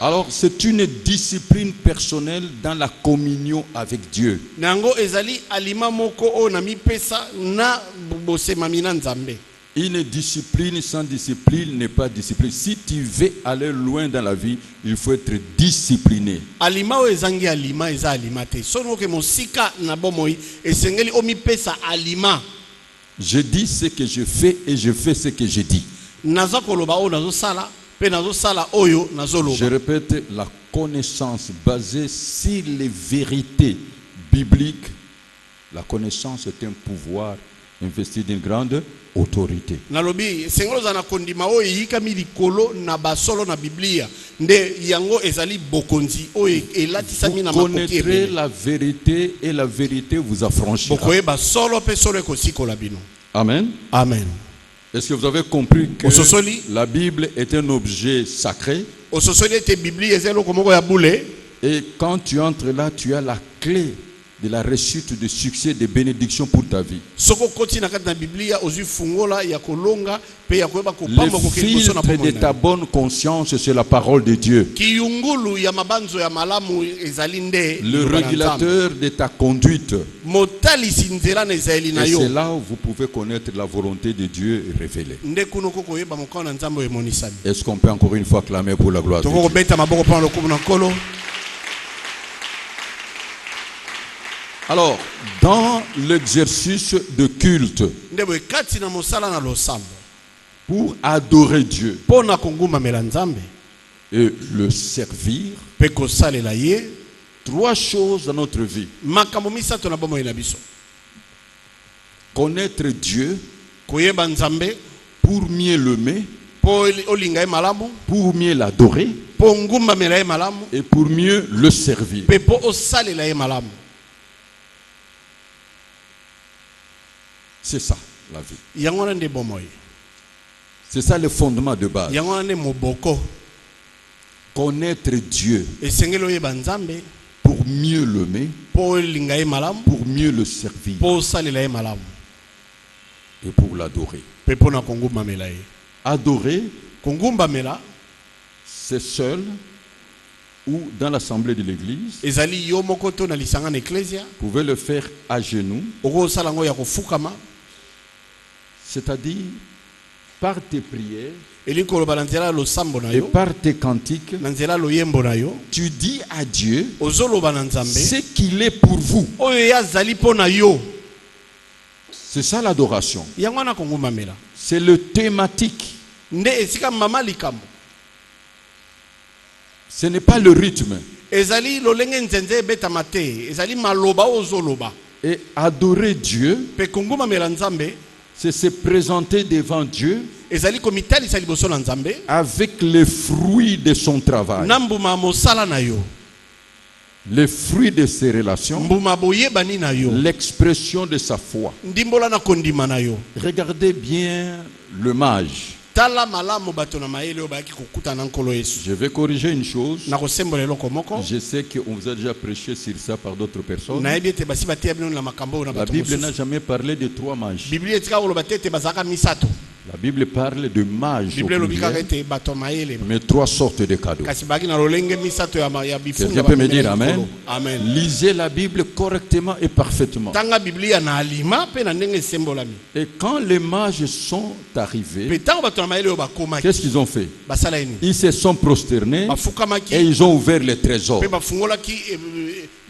Alors, c'est une discipline personnelle dans la communion avec Dieu. Nango ezali alima moko o na mipesa na bosemami na nzambe. Une discipline sans discipline n'est pas discipline. Si tu veux aller loin dans la vie, il faut être discipliné. Alima o ezangi alima eza alima te. Sono ke mosika na bomoi esengeli o mipesa alima. Je dis ce que je fais et je fais ce que je dis. Naza koloba o nazo sala pe nazo sala oyo nazo Je loba. répète, la connaissance basée sur les vérités bibliques. La connaissance est un pouvoir investi d'une grande autorité. Nalobi sengelo za na kondima o yikami likolo na basolo na Biblia nde yango ezali bokonzi o elatisami na Vous makoti connaîtrez ebele. la vérité et la vérité vous affranchira. Bokoyeba solo pe solo ekosikola bino. Amen. Amen. Est-ce que vous avez compris que Ososoli. la Bible est un objet sacré? Ososoli ete Biblia ezelo komoko ya bule. Et quand tu entres là, tu as la clé de la réussite, de succès, de bénédiction pour ta vie. Soko koti na kati na Biblia ozwi fungola ya kolonga pe ya koyeba Le kopamba kokeliboso na filtre de ta pomona. bonne conscience, c'est la parole de Dieu. Kiyungulu ya mabanzo ya malamu ezali nde Le liloba la Nzambe. régulateur de ta conduite. Motalisi nzela na ezali na Et yo. c'est là où vous pouvez connaître la volonté de Dieu révélée. Nde kuno kokoyeba mokao na Nzambe emonisami. Est-ce qu'on peut encore une fois clamer pour la gloire de Toko Dieu? kobeta maboko pona lokumu na nkolo. Alors, dans l'exercice de culte, Nde boye kati na mosala na losambo. pour adorer Dieu Pona kongumamela Nzambe et le servir, pe kosalela ye. trois choses dans notre vie. Makambo misato na bomoi na biso. Connaître Dieu Koyeba Nzambe pour mieux l'aimer, po olinga ye malamu. pour mieux l'adorer Po ngumamela ye malamu. et pour mieux le servir. Pe po osalela ye malamu. C'est ça la vie. Yango wana nde bomoi. C'est ça le fondement de base. Yango wana nde moboko. Connaître Dieu Esengeli oyeba Nzambe pour mieux l'aimer, po olinga ye malamu. pour mieux le servir Po osalela ye malamu. et pour l'adorer. Pe pona kongumamela ye. Adorer, Kongumbamela c'est seul ou dans l'assemblée de l'église. ezali yo moko to na lisanga na ecclesia. Vous pouvez le faire à genoux, Okosala ngo ya kofukama. c'est-à-dire par tes prières Eli koloba na nzela losambo na et yo. par tes cantiques. Na nzela loyembo na yo. Tu dis à Dieu Ozoloba na Nzambe ce qu'il est pour vous. oyo ye azali mpo na yo. C'est ça l'adoration. Yango wana kongumamela C'est le thématique. nde esika mama likambo. Ce n'est pas le rythme. Ezali lolenge nzenze ebetama te. Ezali maloba oyo ozoloba. Et adorer Dieu, Pe kongumamela Nzambe c'est se présenter devant Dieu ezali komitalisa liboso na Nzambe avec les fruits de son travail, na mbuma mosala na yo. les fruits de ses relations, Mbuma boyebani na yo. l'expression de sa foi. Ndimbola na kondima na yo. Regardez bien le mage. Tala malamu bato na mayele oyo bayaki kokuta na nkolo Yesu. Je vais corriger une chose. Na kosembola eloko moko. Je sais qu'on vous a déjà prêché sur ça par d'autres personnes. Nayebi ete basi bateya bino na makambo oyo na La bato Bible n'a mosusu. jamais parlé de trois mages. Biblia etika koloba te ete bazalaka misato. La Bible parle de mages, au Biblia elobi kaka pluriel, ete bato mayele. mais trois sortes de cadeaux. Kasi baki na lolenge misato ya bifunga. Quelqu'un peut me dire bamemela Amen? likolo. Amen. Lisez la Bible correctement et parfaitement. Tanga Biblia na alima pe na ndenge esembolami. Et quand les mages sont arrivés, Pe tango bato na mayele oyo bakomaki. qu'est-ce qu'ils ont fait? Basala eni. Ils se sont prosternés et Bafukamaki ils ont ouvert les trésors. pe bafungolaki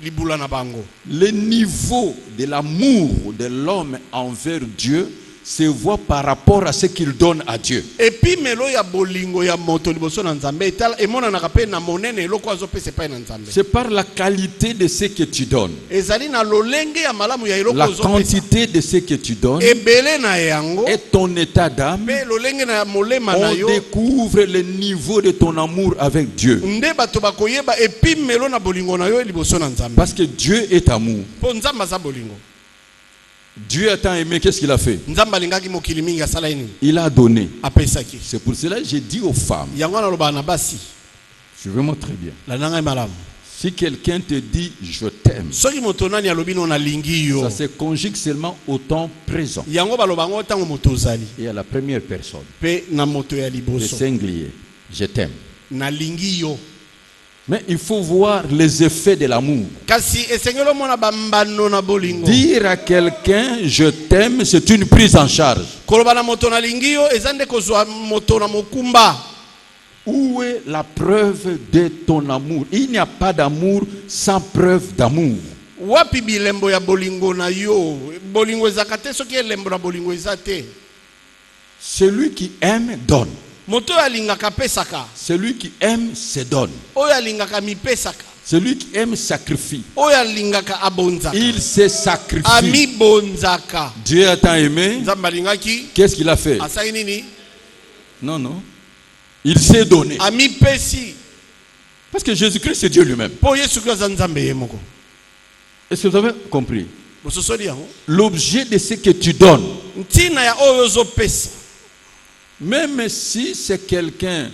libula na bango. Le niveau de l'amour de l'homme envers Dieu se voit par rapport à ce qu'il donne à Dieu. Epimelo ya bolingo ya moto liboso na Nzambe etala emonanaka pe na monene eloko azopesa epai na Nzambe. C'est par la qualité de ce que tu donnes, Ezali na lolenge ya malamu ya eloko la azopesa. quantité de ce que tu donnes Ebele na yango et ton état d'âme. pe lolenge na molema na On yo découvre le niveau de ton amour avec Dieu. nde bato bakoyeba epimelo na bolingo na yo liboso na Nzambe. Parce que Dieu est amour. Po Nzambe aza bolingo. Dieu a tant aimé, qu'est-ce qu'il a fait? Nzambe alingaki mokili mingi asala nini? Il a donné. Apesaki. C'est pour cela que j'ai dit aux femmes, Yango na loba na basi. Suivez-moi très bien. Landanga malamu. Si quelqu'un te dit je t'aime, Soki moto nani alobi no nalingi yo. ça se conjugue seulement au temps présent. Yango balobango tango moto zali. Et à la première personne, Pe na moto ya le liboso. singulier, je t'aime. Nalingi yo. Mais il faut voir les effets de l'amour. Kasi esengelo mona bambano na bolingo. Dire à quelqu'un je t'aime, c'est une prise en charge. Koloba na moto nalingi yo ezande kozwa moto na mokumba. Où est la preuve de ton amour? Il n'y a pas d'amour sans preuve d'amour. Wapi bilembo ya bolingo na yo. Bolingo ezakate soki elembo na bolingo ezate. Celui qui aime donne. Moto alingaka pesaka. Celui qui aime se donne. Oyo alingaka mipesaka. Celui qui aime sacrifie. Oyo alingaka abonzaka. Il se sacrifie. Ami bonzaka. Dieu a tant aimé. Nzambe alingaki. Qu'est-ce qu'il a fait? Asai nini? Non, non. Il s'est donné. Ami pesi. Parce que Jésus-Christ, c'est Dieu lui-même. Po Yesu Kristo nzambe yemoko. Est-ce que vous avez compris? Bososoli yango. L'objet de ce que tu donnes, Ntina ya oyo zo pesa. même si c'est quelqu'un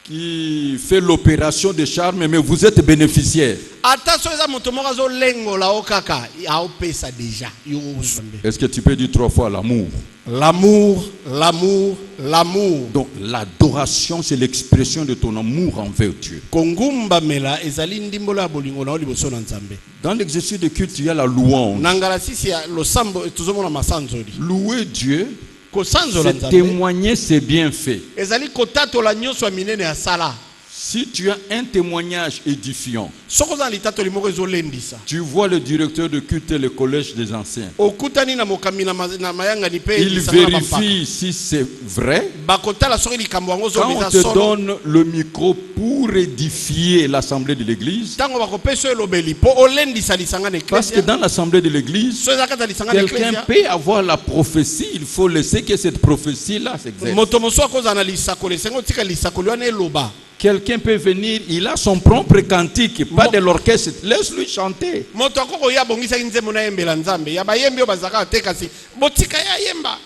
qui fait l'opération de charme, mais vous êtes bénéficiaire. Ata so eza moto moko zo lengola o kaka. Ya o pesa déjà. Yo nzambe. Est-ce que tu peux dire 3 fois l'amour? L'amour, l'amour, l'amour. Donc l'adoration, c'est l'expression de ton amour envers Dieu. Kongumba mela ezali ndimbolo ya bolingo na liboso na nzambe. Dans l'exercice de culte, il y a la louange. Nangala sisi ya losambo tuzomona masanzoli. Louer Dieu, Kosanzola c'est nzambe. témoigner ses bienfaits. Ezali kotatola nyonso ya minene ya sala. Si tu as un témoignage édifiant, Soko za litatoli moko ezolendisa. tu vois le directeur de culte et le collège des anciens. Okutani na mokambi na mayanga ni pe. Il vérifie si c'est vrai. Bakotala soki likambo yango zo Quand on biza te solo. donne le micro pour édifier l'assemblée de l'église, Tango bakopesa elobeli po olendisa lisanga na parce que eklesia. dans l'assemblée de l'église, So ezaka ta lisanga na quelqu'un eklesia. peut avoir la prophétie, il faut laisser que cette prophétie-là s'exerce. Moto moso akoza na lisakolo esengo tika lisakolo wana eloba. Quelqu'un peut venir, il a son propre cantique, pas de l'orchestre. Laisse-lui chanter. Moto akoko ya bongisa nzembo na yembela nzambe. Ya bayembi o bazaka te kasi. Botika ya yemba.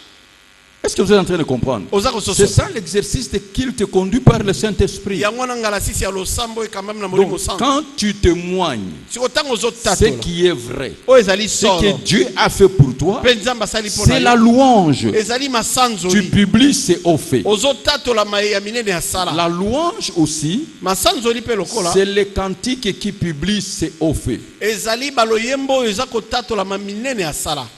Est-ce que vous êtes en train de comprendre? Ozako C'est soso. ça l'exercice de culte conduit par le Saint-Esprit. Yango na ngala sisi ya losambo ekamam na molimo Donc, sango. quand tu témoignes Si otango zo ce tatola. qui est vrai, O ezali ce solo. que Dieu a fait pour toi, Pe nzamba sali pona. c'est la louange. Ezali Tu masanzoli. publies ses hauts faits. Ozo tatola maye ya minene ya sala. La louange aussi, Masanzoli pe lokola. c'est les cantiques qui publient ses hauts faits. Ezali baloyembo ezako tatola ma minene ya sala.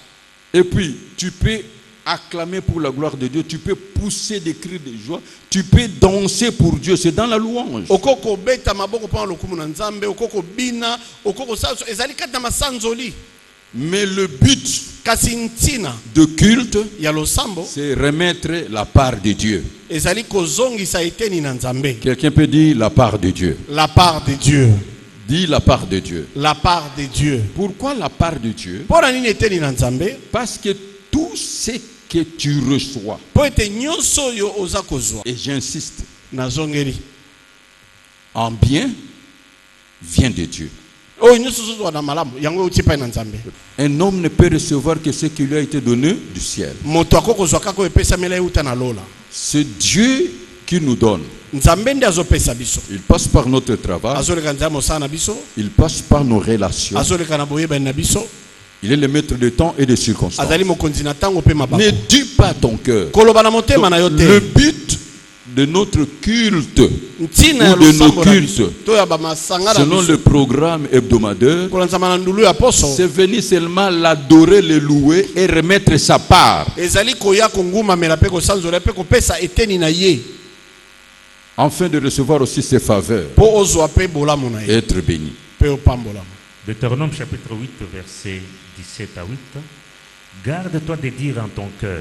Et puis, tu peux acclamer pour la gloire de Dieu, tu peux pousser des cris de joie, tu peux danser pour Dieu, c'est dans la louange. Okoko beta maboko pa lokumu na nzambe, okoko bina, okoko sa ezali kata masanzoli. Mais le but Kasi ntina de culte, ya losambo c'est remettre la part de Dieu. ezali kozongisa eteni na nzambe. Quelqu'un peut dire la part de Dieu. La part de Dieu. Dis la part de Dieu. La part de Dieu. Pourquoi la part de Dieu? Pona nini eteni na nzambe? Parce que tout ce que tu reçois, Po ete nyonso yo oza kozwa. et j'insiste, Na zongeli. en bien, vient de Dieu. Oyo nyonso zozwa na malamu yango euti epai na nzambe. Un homme ne peut recevoir que ce qui lui a été donné du ciel. Moto akokozwa kaka oyo epesamela euta na lola. C'est Dieu qui nous donne. Nzambe nde azopesa biso. Il passe par notre travail, Azoleka nzambe osala na biso. il passe par nos relations. Azoleka na boyebani na biso. Il est le maître de temps et de circonstances. Azali mokonzi na ntango mpe mabako. Ne dis pas ton cœur. Koloba na motema na yo Le te. but de notre culte, Ntina ya ou de nos losambo na biso. cultes, To ya bamasanga na selon biso. le programme hebdomadaire, Kolanzama na ndulu ya poso. c'est venir seulement l'adorer, le louer et remettre sa part. Ezali koya kongumamela mpe kosanzola mpe kopesa eteni na ye. Afin de recevoir aussi ses faveurs Po ozwa mpe bolamu na et ye. être béni. Mpe opambolamu. Deutéronome chapitre 8, versets 17 à 8. Garde-toi de dire en ton cœur,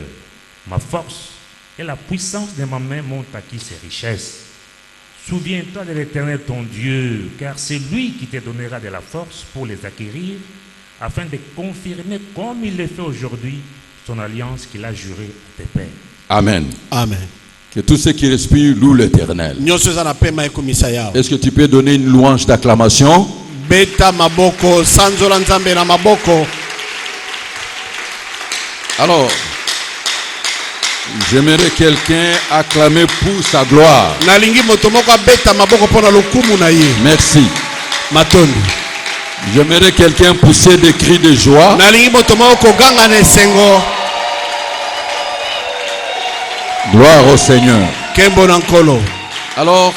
ma force et la puissance de ma main m'ont acquis ces richesses. Souviens-toi de l'Éternel ton Dieu, car c'est lui qui te donnera de la force pour les acquérir, afin de confirmer comme il le fait aujourd'hui son alliance qu'il a jurée à tes pères. Amen. Amen. Que tous ceux qui respirent louent l'Éternel. Nyonso eza na pema ekomisa yao. Est-ce que tu peux donner une louange d'acclamation? Beta maboko, sanzola nzambe na maboko. Alors, J'aimerais quelqu'un acclamer pour sa gloire. nalingi moto moko abeta maboko mpona lokumu na ye. Merci. Matondo. J'aimerais quelqu'un pousser des cris de joie. nalingi moto moko koganga na esengo. Gloire au Seigneur. Kembo na nkolo. Alors,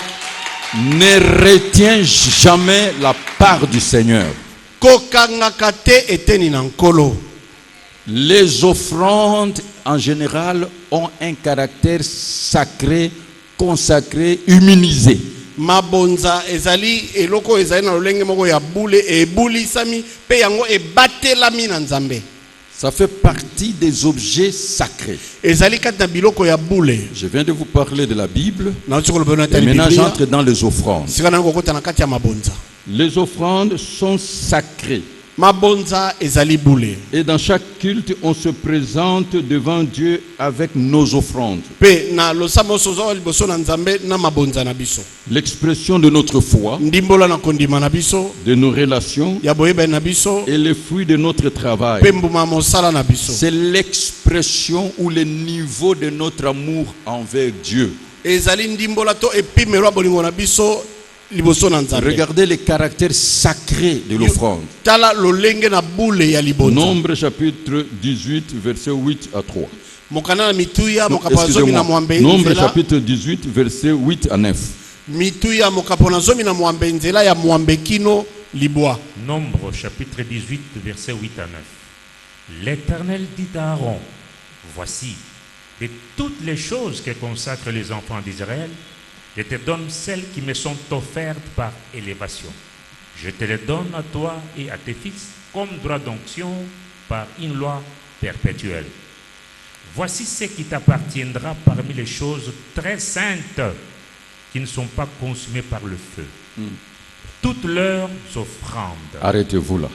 ne retiens jamais la part du Seigneur. Kokangaka te eteni na nkolo. Les offrandes en général ont un caractère sacré, consacré, immunisé. Mabonza ezali eloko ezali na lolenge moko ya bule ebulisami pe yango ebatelami na nzambe. Ça fait partie des objets sacrés. Ezali kati na biloko ya bule. Je viens de vous parler de la Bible. Na tsiko lobeno Et ta maintenant, Biblia. j'entre dans les offrandes. Sika na ngokota na kati ya mabonza. Les offrandes sont sacrées. Mabonza ezali bule. Et dans chaque culte, on se présente devant Dieu avec nos offrandes. Pe na losamo sozo liboso na nzambe na mabonza na biso. L'expression de notre foi, Ndimbola na kondima na biso. de nos relations Ya boyeba na biso. et les fruits de notre travail. Pe mbuma mosala na biso. C'est l'expression ou le niveau de notre amour envers Dieu. Ezali ndimbola to epimelo bolingo na biso. Regardez les caractères sacrés de l'offrande. Nombre chapitre 18, verset 8 à 3. Excusez-moi. Nombre chapitre 18, verset 8 à 9. Nombre chapitre 18, verset 8 à 9. L'Éternel dit à Aaron, voici, de toutes les choses que consacrent les enfants d'Israël, je te donne celles qui me sont offertes par élévation. Je te les donne à toi et à tes fils comme droit d'onction par une loi perpétuelle. Voici ce qui t'appartiendra parmi les choses très saintes qui ne sont pas consumées par le feu. Toutes leurs offrandes. Arrêtez-vous là.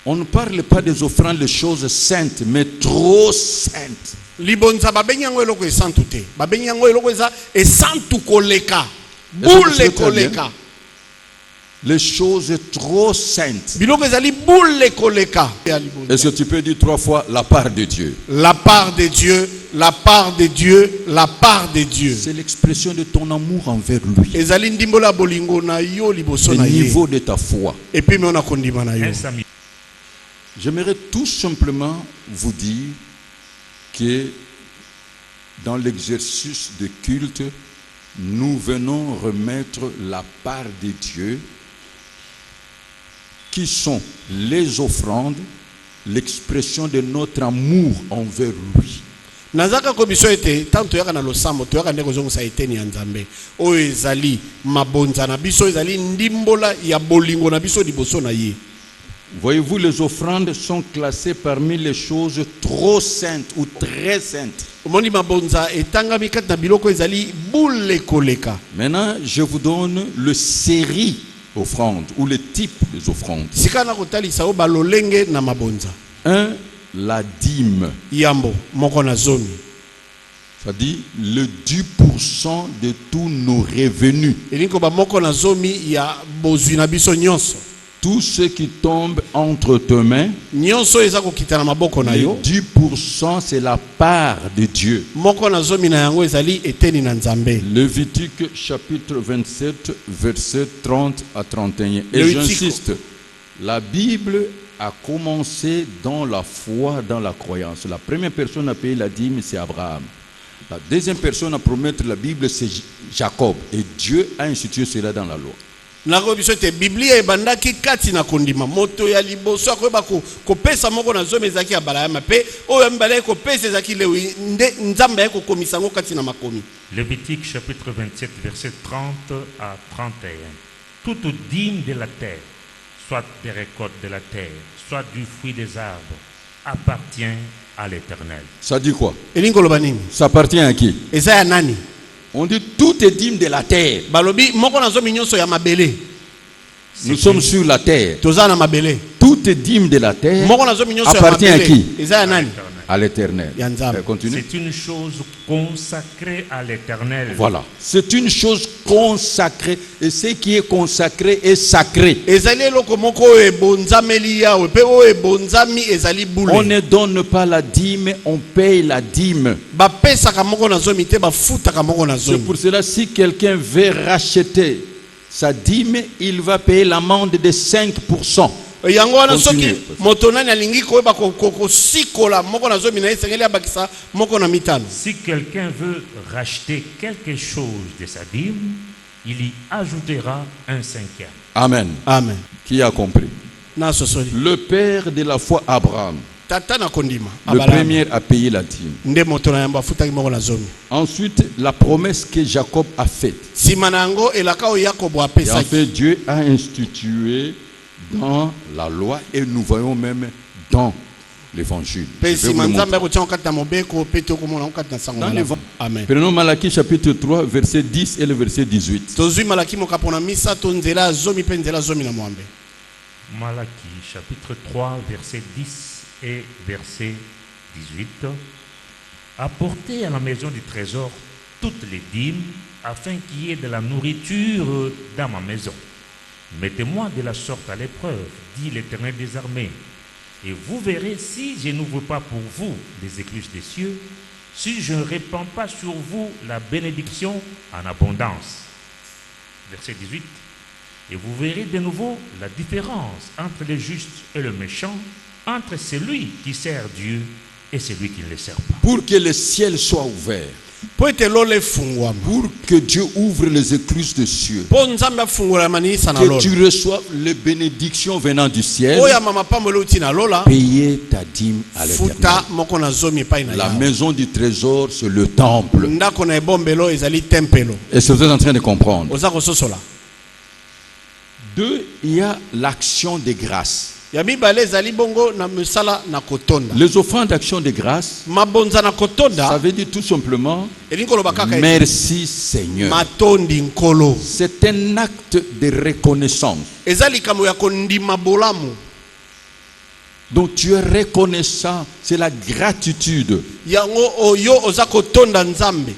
On ne parle pas des offrandes, des choses saintes, mais trop saintes. Libonza babenyango eloko esantu te. Babenyango eloko eza esantu koleka. Boule koleka. Les choses trop saintes. Biloko ezali boule koleka. Est-ce que tu peux dire 3 fois la part de Dieu? La part de Dieu, la part de Dieu, la part de Dieu. C'est l'expression de ton amour envers lui. Ezali ndimbola bolingo na yo liboso na Le ye. niveau de ta foi. Et puis on a kondima na yo. J'aimerais tout simplement vous dire que dans l'exercice de culte, nous venons remettre la part de Dieu qui sont les offrandes, l'expression de notre amour envers lui. Nazaka komisio ete tanto yaka na losambo to yaka ndeko zongo sa eteni ya nzambe oyo ezali mabonza na biso ezali ndimbola ya bolingo na biso liboso na ye. Voyez-vous, les offrandes sont classées parmi les choses trop saintes ou très saintes. Maintenant, je vous donne le série offrandes ou le type des offrandes. 1. La dîme. C'est-à-dire le 10% de tous nos revenus. Tout ce qui tombe entre tes mains, le 10% c'est la part de Dieu. Lévitique chapitre 27, verset 30 à 31. Et j'insiste, la Bible a commencé dans la foi, dans la croyance. La première personne à payer la dîme, c'est Abraham. La deuxième personne à promettre la Bible, c'est Jacob. Et Dieu a institué cela dans la loi. Biblia ebandaki kati na kondima moto ya liboso akoyeba kopesa moko na zomi ezaki ya balayama pe oyo mbala kopesa ezaki lewi nde nzambe yako komisa ngo kati na makomi. Lévitique chapitre 27 verset 30 à 31. Toute dîme de la terre, soit des récoltes de la terre, soit du fruit des arbres, appartient à l'Éternel. Ça dit quoi? Ça appartient à qui? Eza nani? On dit toutes les dîmes de la terre. Nous sommes sur la terre. Toutes les dîmes de la terre appartient à qui? à l'éternel. Ya Nzambe. Continue. C'est une chose consacrée à l'Éternel. Voilà. C'est une chose consacrée. Et ce qui est consacré est sacré. Ezali eloko moko oyo ebonzameli yawe pe oyo ebonzami ezali On bule. ne donne pas la dîme, on paye la dîme. Bapesaka moko na zomi te bafutaka moko na C'est zomi. pour cela, si quelqu'un veut racheter sa dîme, il va payer l'amende de 5%. Yango wana soki Continue. moto nani alingi koyeba kosikola moko na zomi na ye esengeli abakisa moko na mitano. Si quelqu'un veut racheter quelque chose de sa dîme, il y ajoutera un cinquième. Amen. Amen. Qui a compris? Na sosoli. Le père de la foi, Abraham, Tata na kondima. le premier a payé la dîme. Nde moto na yamba afutaki moko na zomi. Ensuite, la promesse que Jacob a faite. Sima na yango elaka oyo Yakobo Et en apesaki. fait, Dieu a institué dans la loi et nous voyons même dans l'évangile. Je Pe vais vous sima le nzambe montrer. akotia okati na mobeko pe tokomona okati na sango Dans na l'évangile. Amen. Prenons Malachie chapitre 3, verset 10 et le verset 18. Tozwi malaki mokapo na misato nzela ya zomi pe nzela zomi na mwambe. Malachie chapitre 3, verset 10 et verset 18. Apportez à la maison du trésor toutes les dîmes, afin qu'il y ait de la nourriture dans ma maison. Mettez-moi de la sorte à l'épreuve, dit l'Éternel des armées, et vous verrez si je n'ouvre pas pour vous les écluses des cieux, si je ne répands pas sur vous la bénédiction en abondance. Verset 18. Et vous verrez de nouveau la différence entre le juste et le méchant, entre celui qui sert Dieu et celui qui ne le sert pas. Pour que le ciel soit ouvert, Po ete lolo efungwama. pour que Dieu ouvre les écluses des cieux, Po nzambe afungula manisa na que lolo. tu reçoives les bénédictions venant du ciel, Oya mama pambo leuti na lola. payer ta dîme à l'éternel. Futa moko na zomi epai na La yawe. maison du trésor, c'est le temple. Ndako na ebombelo ezali tempelo. Est-ce que vous êtes en train de comprendre? Oza kososola. Deux, il y a l'action de grâce. Ya mibale ezali bongo na misala na kotonda. Les offrandes d'action de grâce, Mabonza na ça kotonda veut dire tout simplement elingi koloba kaka ete merci Seigneur. matondi nkolo. C'est un acte de reconnaissance. Eza likambo ya kondima bolamu. Donc tu es reconnaissant, c'est la gratitude. Yango oyo oza kotonda nzambe.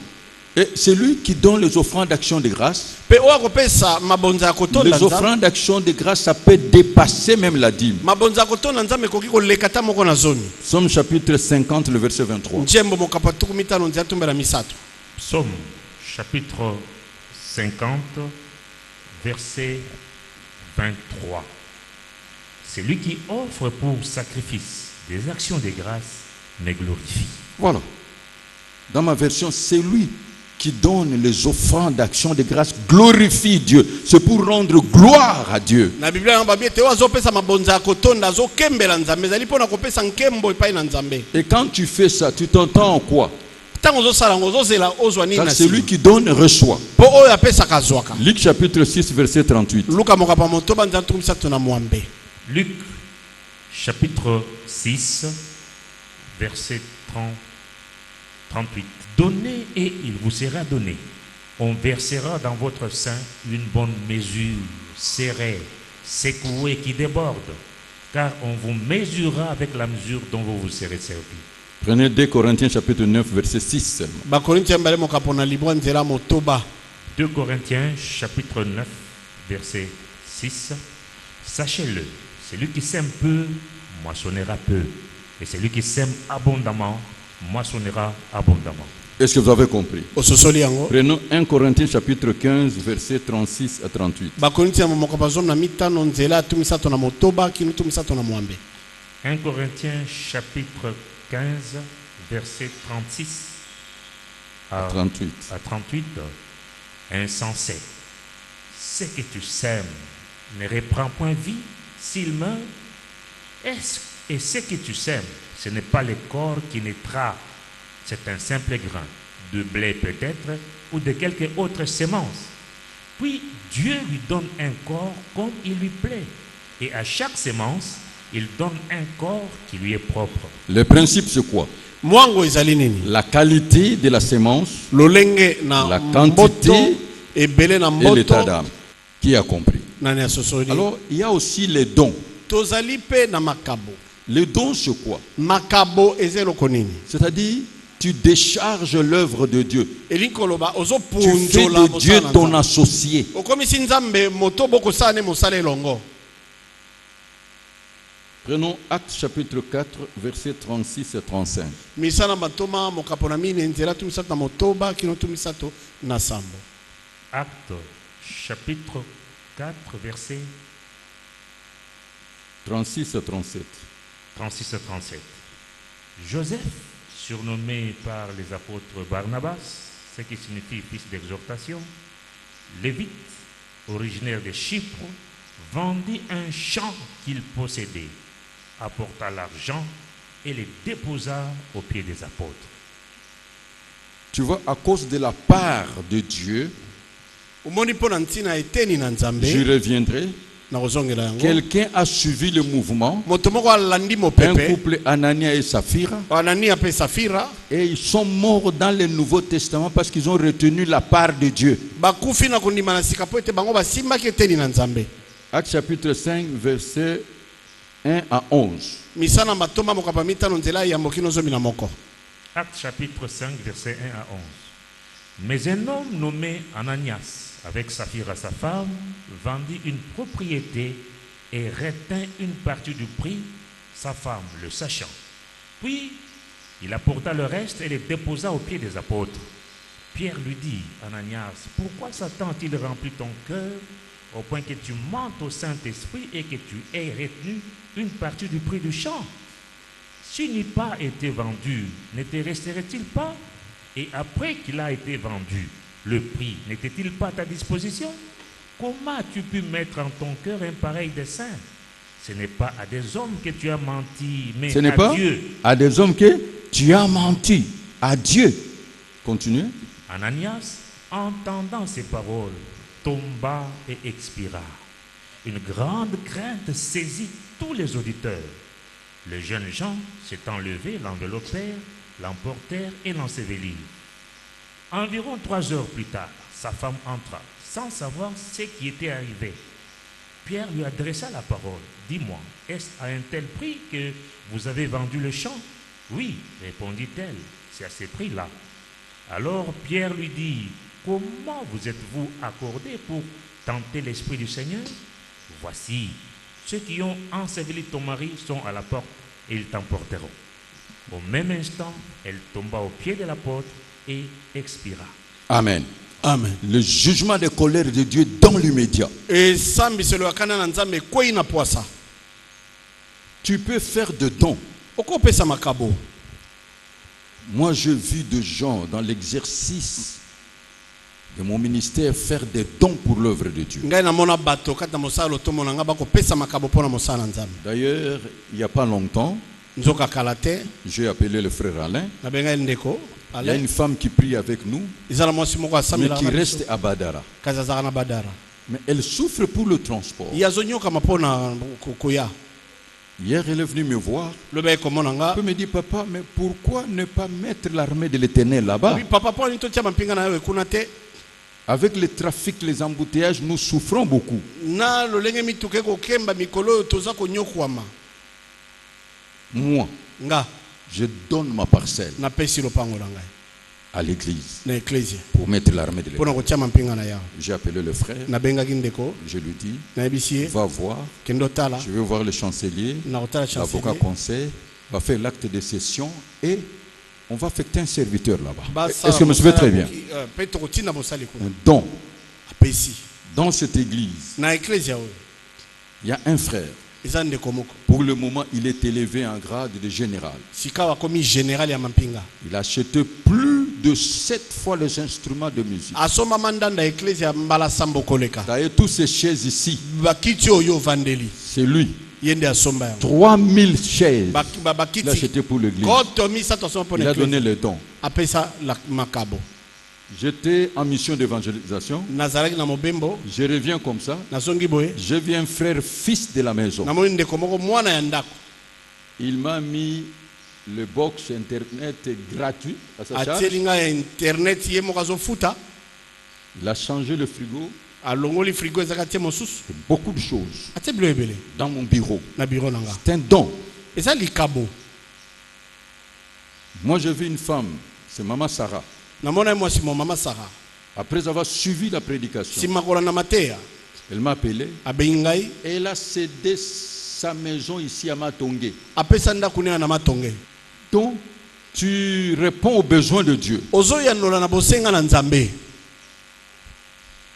Et celui qui donne les offrandes d'action de grâce, Pe oya kopesa mabonza ya kotonda les nzambe. offrandes d'action de grâce, ça peut dépasser même la dîme. Mabonza ya kotonda nzambe ekoki koleka ta moko na zomi. Somme chapitre 50, le verset 23. Njembo mokapa tuku mitano nzela tumbela misato. Psaume chapitre 50, verset 23. Celui qui offre pour sacrifice des actions de grâce me glorifie. Voilà. Dans ma version, c'est lui qui donne les offrandes d'action de grâce glorifie Dieu. C'est pour rendre gloire à Dieu. Na Biblia na babi te azopesa mabonza ya kotonda azokembela nzambe ezali mpona kopesa nkembo epai na nzambe. Et quand tu fais ça, tu t'entends en quoi? Ntango ozosala ngo ozozela ozwa nini Car na celui sima. qui donne reçoit. Po oyo apesaka azwaka. Luc chapitre 6, verset 38. Luka mokapa motoba nzela tuku misato na mwambe. Luc chapitre 6, verset 38. Donnez et il vous sera donné. On versera dans votre sein une bonne mesure, serrée, secouée qui déborde, car on vous mesurera avec la mesure dont vous vous serez servi. Prenez 2 Corinthiens chapitre 9, verset 6 seulement. Bakorinti mbale mokapo na libwa nzela motoba. 2 Corinthiens chapitre 9, verset 6. Sachez-le, celui qui sème peu, moissonnera peu. Et celui qui sème abondamment, moissonnera abondamment. Est-ce que vous avez compris? Ososoli yango. Prenons 1 Corinthiens chapitre 15, verset 36 à 38. Bakorinti ya mokapo zomi na mitano nzela tu misato na motoba kinu tu misato na mwambe. 1 Corinthiens chapitre 15, verset 36 à 38. 38. Insensé, ce que tu sèmes ne reprend point vie s'il meurt. Et ce que tu sèmes, ce n'est pas le corps qui naîtra, c'est un simple grain de blé peut-être ou de quelque autre sémence. Puis Dieu lui donne un corps comme il lui plaît, et à chaque sémence, il donne un corps qui lui est propre. Le principe c'est quoi? Mwango ezali nini? La qualité de la sémence Lolenge na La mboto quantité ebele na et l'état mboto. d'âme. Qui a compris? Nani asosoli? Alors, il y a aussi les dons. Tozali pe na makabo. Le don, c'est quoi? makabo eza eloko nini? C'est-à-dire, tu décharges l'œuvre de Dieu. elingi koloba Tu fais ozopunzola de Dieu mosala na ton Nzambe. associé. okomisi nzambe moto bokosala ne mosala elongo. Prenons Actes chapitre 4, versets 36 et 35. misala matoma mokapo na mine nzela tu misato na motoba kino tu misato na sambo. Acte chapitre 4, versets 36 et 37. 36 et 37. Joseph, surnommé par les apôtres Barnabas, ce qui signifie fils d'exhortation, lévite, originaire de Chypre, vendit un champ qu'il possédait, apporta l'argent et les déposa aux pieds des apôtres. Tu vois, à cause de la part de Dieu, omoni mpo na ntina eteni na nzambe je reviendrai. na kozongela yango. Quelqu'un a suivi le mouvement. moto moko alandi Un mopepe couple, Anania et Saphira, anania mpe safira et ils sont morts dans le Nouveau Testament parce qu'ils ont retenu la part de Dieu. bakufi na kondima na sika po ete bango basimbaki eteni na nzambe. Actes chapitre 5, versets 1 à 11. misala matoma mokapa mitano nzela ya mokino zomi na moko. Acte chapitre 5, versets 1 à 11. Mais un homme nommé Ananias, avec Saphira sa femme, vendit une propriété et retint une partie du prix, sa femme le sachant. Puis, il apporta le reste et les déposa aux pieds des apôtres. Pierre lui dit, Ananias, pourquoi Satan a-t-il rempli ton cœur au point que tu mentes au Saint-Esprit et que tu aies retenu une partie du prix du champ? S'il n'eût pas été vendu, ne te resterait-il pas? Et après qu'il a été vendu, le prix n'était-il pas à ta disposition? Comment as-tu pu mettre en ton cœur un pareil dessein? Ce n'est pas à des hommes que tu as menti, mais Ce n'est à pas Dieu. à des hommes que tu as menti. À Dieu. Continuez. Ananias, entendant ces paroles, tomba et expira. Une grande crainte saisit tous les auditeurs. Les jeunes gens s'étant levés, l'enveloppèrent, l'emportèrent et l'ensevelirent. Environ 3 heures plus tard, sa femme entra, sans savoir ce qui était arrivé. Pierre lui adressa la parole. Dis-moi, est-ce à un tel prix que vous avez vendu le champ? Oui, répondit-elle, c'est à ce prix-là. Alors Pierre lui dit, comment vous êtes-vous accordé pour tenter l'Esprit du Seigneur? Voici, ceux qui ont enseveli ton mari sont à la porte et ils t'emporteront. Au même instant, elle tomba aux pieds de l'apôtre et expira. Amen. Amen. Le jugement de colère de Dieu dans l'immédiat. esambiselo ya kana na nzambe ekwei na pwasa. Tu peux faire de dons. okopesa makabo. Moi, je vis de gens dans l'exercice de mon ministère faire des dons pour l'œuvre de Dieu. ngai namona bato kati na mosala lotomo na ngai bakopesa makabo mpo na mosala na nzambe. D'ailleurs, il n'y a pas longtemps, nzoka kala te j'ai appelé le frère Alain. nabengai ndeko Il y a une femme qui prie avec nous, ezala mwasi moko mais asambelaka qui na biso. reste à Badara. kasi azalaka na badara Mais elle souffre pour le transport. ye azonyokama mpo na koya. Hier, elle est venue me voir. lobi ekomona nga Elle me dit, papa, mais pourquoi ne pas mettre l'armée de l'Éternel là-bas? oui, papa mpo nini totia mampinga na yo ekuna te. Avec le trafic, les embouteillages, nous souffrons beaucoup. na lolenge mituka ekokemba mikolo oyo toza konyokwama. Moi, nga je donne ma parcelle napesi lopango na ngai à l'église na eklesia pour mettre l'armée de mpo na l'Éternel. kotia mampinga na yawe. J'ai appelé le frère. nabengaki ndeko Je lui dis, nayebisi ye va voir. kende otala Je vais voir le chancelier. na kotala L'avocat chancelier conseil va faire l'acte de cession et on va affecter un serviteur là-bas. basala Est-ce que me suivez très bien? mpe tokotinda mosali kuna Un don. apesi Dans cette église, na eklesia oyo il y a un frère. eza ndeko moko Pour le moment, il est élevé en grade de général. sika wakomi général ya mampinga Il a acheté plus de 7 fois les instruments de musique. asombama ndanda ya eklesia ya mbala sambo koleka. Vous voyez, toutes ces chaises ici, bakiti oyo ovandeli c'est lui. ye nde asomba yango. 3000 chaises. Il a bakiti acheté pour l'église. koto misato asomba mpo Il na a donné eklesia les dons. apesa makabo. J'étais en mission d'évangélisation. nazalaki na mobembo Je reviens comme ça. nazongi boye Je viens frère fils de la maison. namoni ndeko moko mwana ya ndako Il m'a mis le box internet gratuit à sa charge. atieli ngai ya internet ye moko azofuta Il a changé le frigo. alongoli frigo ezaka tie mosusu Beaucoup de choses atie bilo ebele dans mon bureau. na biro na nga. C'est un don. eza likabo. Moi, j'ai vu une femme, c'est Maman Sarah. Namona moi si mon maman Sarah. Après avoir suivi la prédication, Si makola na mateya, elle m'a appelé. abengai, Et elle a cédé sa maison ici à Matongé. apesa ndaku na matonge. Donc, tu réponds aux besoins de Dieu. Ozo ya nola na bosenga na Nzambe.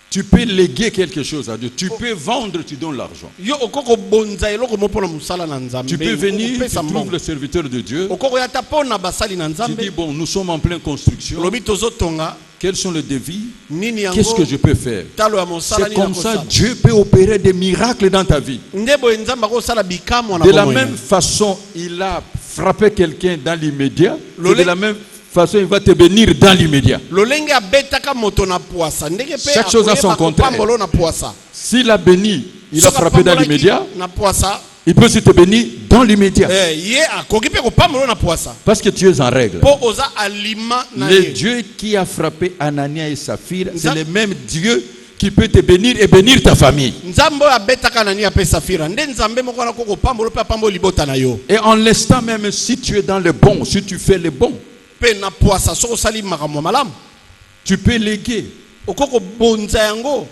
Tu peux léguer quelque chose à Dieu. Tu peux vendre, tu donnes l'argent. Yo okoko bonza eloko mopona musala na Nzambe. Tu peux venir, tu Opesa trouves mbongo. le serviteur de Dieu. Okoko ya tapona basali na Tu Nzambe. dis, bon, nous sommes en pleine construction. Lobi tozo tonga Quels sont les devis? nini yango. Qu'est-ce que je peux faire? Talo ya mosala C'est nini comme ça nakosala. Dieu peut opérer des miracles dans ta vie. Ndebo Nzambe akosala bikamo na De la bomoyo. même façon, il a frappé quelqu'un dans l'immédiat. Et Lolé- de la même façon, il va te bénir dans l'immédiat. Lolenge abetaka moto na poasa. Ndenge pe Chaque chose a son contraire. Pambolo na poasa. S'il a béni, il a Soka frappé dans pambolaki l'immédiat. Na poasa. Il peut aussi te bénir dans l'immédiat. Ye akoki pe ko pambolo na poasa. Parce que tu es en règle. Po oza alima na Le ye. Dieu qui a frappé Anania et Saphir, c'est Nza- le même Dieu qui peut te bénir et bénir ta famille. Nzambe oyo abetaka nani ape Safira. Nde Nzambe moko na koko pambolo pe pambolo libota na yo. Et en l'instant même, si tu es dans le bon, si tu fais le bon, Pe na poasa soko sali makambo malamu. tu peux léguer. Okoko bonza yango.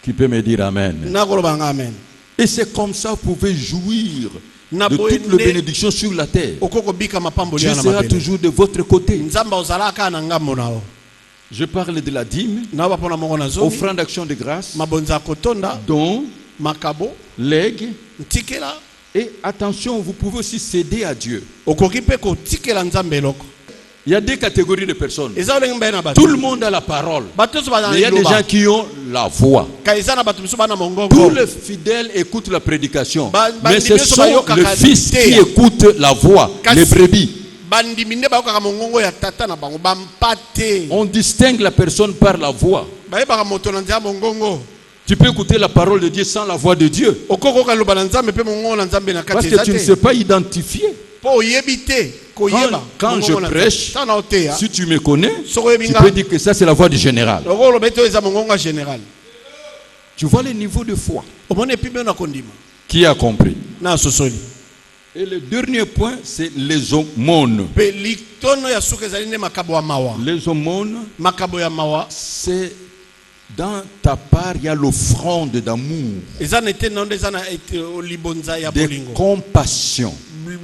Qui peut me dire Amen? Na koloba nga amen. Et c'est comme ça vous pouvez jouir Na de boye toutes les nde bénédictions sur la terre. okoko bika mapambolo Dieu ya na sera mabele. toujours de votre côté. Nzambe ozalaka na ngambo na o. Je parle de la dîme, Na ba pona moko na zomi. offrande d'action de grâce, Mabonza kotonda, don, makabo, legs. ntikela. Et attention, vous pouvez aussi céder à Dieu. Okoki pe ko tikela Nzambe eloko. Il y a deux catégories de personnes. Eza olenge mbe na bato. Tout le monde a la parole. Bato so ba Mais il y a des gens qui ont la voix. Kaisa na bato miso bana mongongo. Tous les fidèles écoutent la prédication. Ba Mais ce ndimi so sont bayoka les ka fils qui teya. écoutent la voix, Kasi- les brebis. Bandimi nde bayokaka mongongo ya tata na bango bampate. On distingue la personne par la voix. Bayebaka moto na nzela mongongo. Tu peux écouter la parole de Dieu sans la voix de Dieu. Okoko kaloba na Nzambe pe mongongo na Nzambe na Parce kati que tu ne sais pas identifier. Po oyebi te koyeba. Quand je mongongo na prêche, Nzambe. Tana oteya. Si tu me connais, Soko tu yebinga. peux dire que ça c'est la voix du général. Okoko lobeto eza mongongo ya général. Tu vois le niveau de foi. Omone pibe na kondima. Qui a compris? Na sosoli. Et le dernier point, c'est les aumônes. Pe litono ya suka ezali nde makabo ya mawa. Les aumônes, Makabo ya mawa. c'est dans ta part, il y a l'offrande d'amour, Eza nete nonde eza na libonza ya de bolingo. compassion.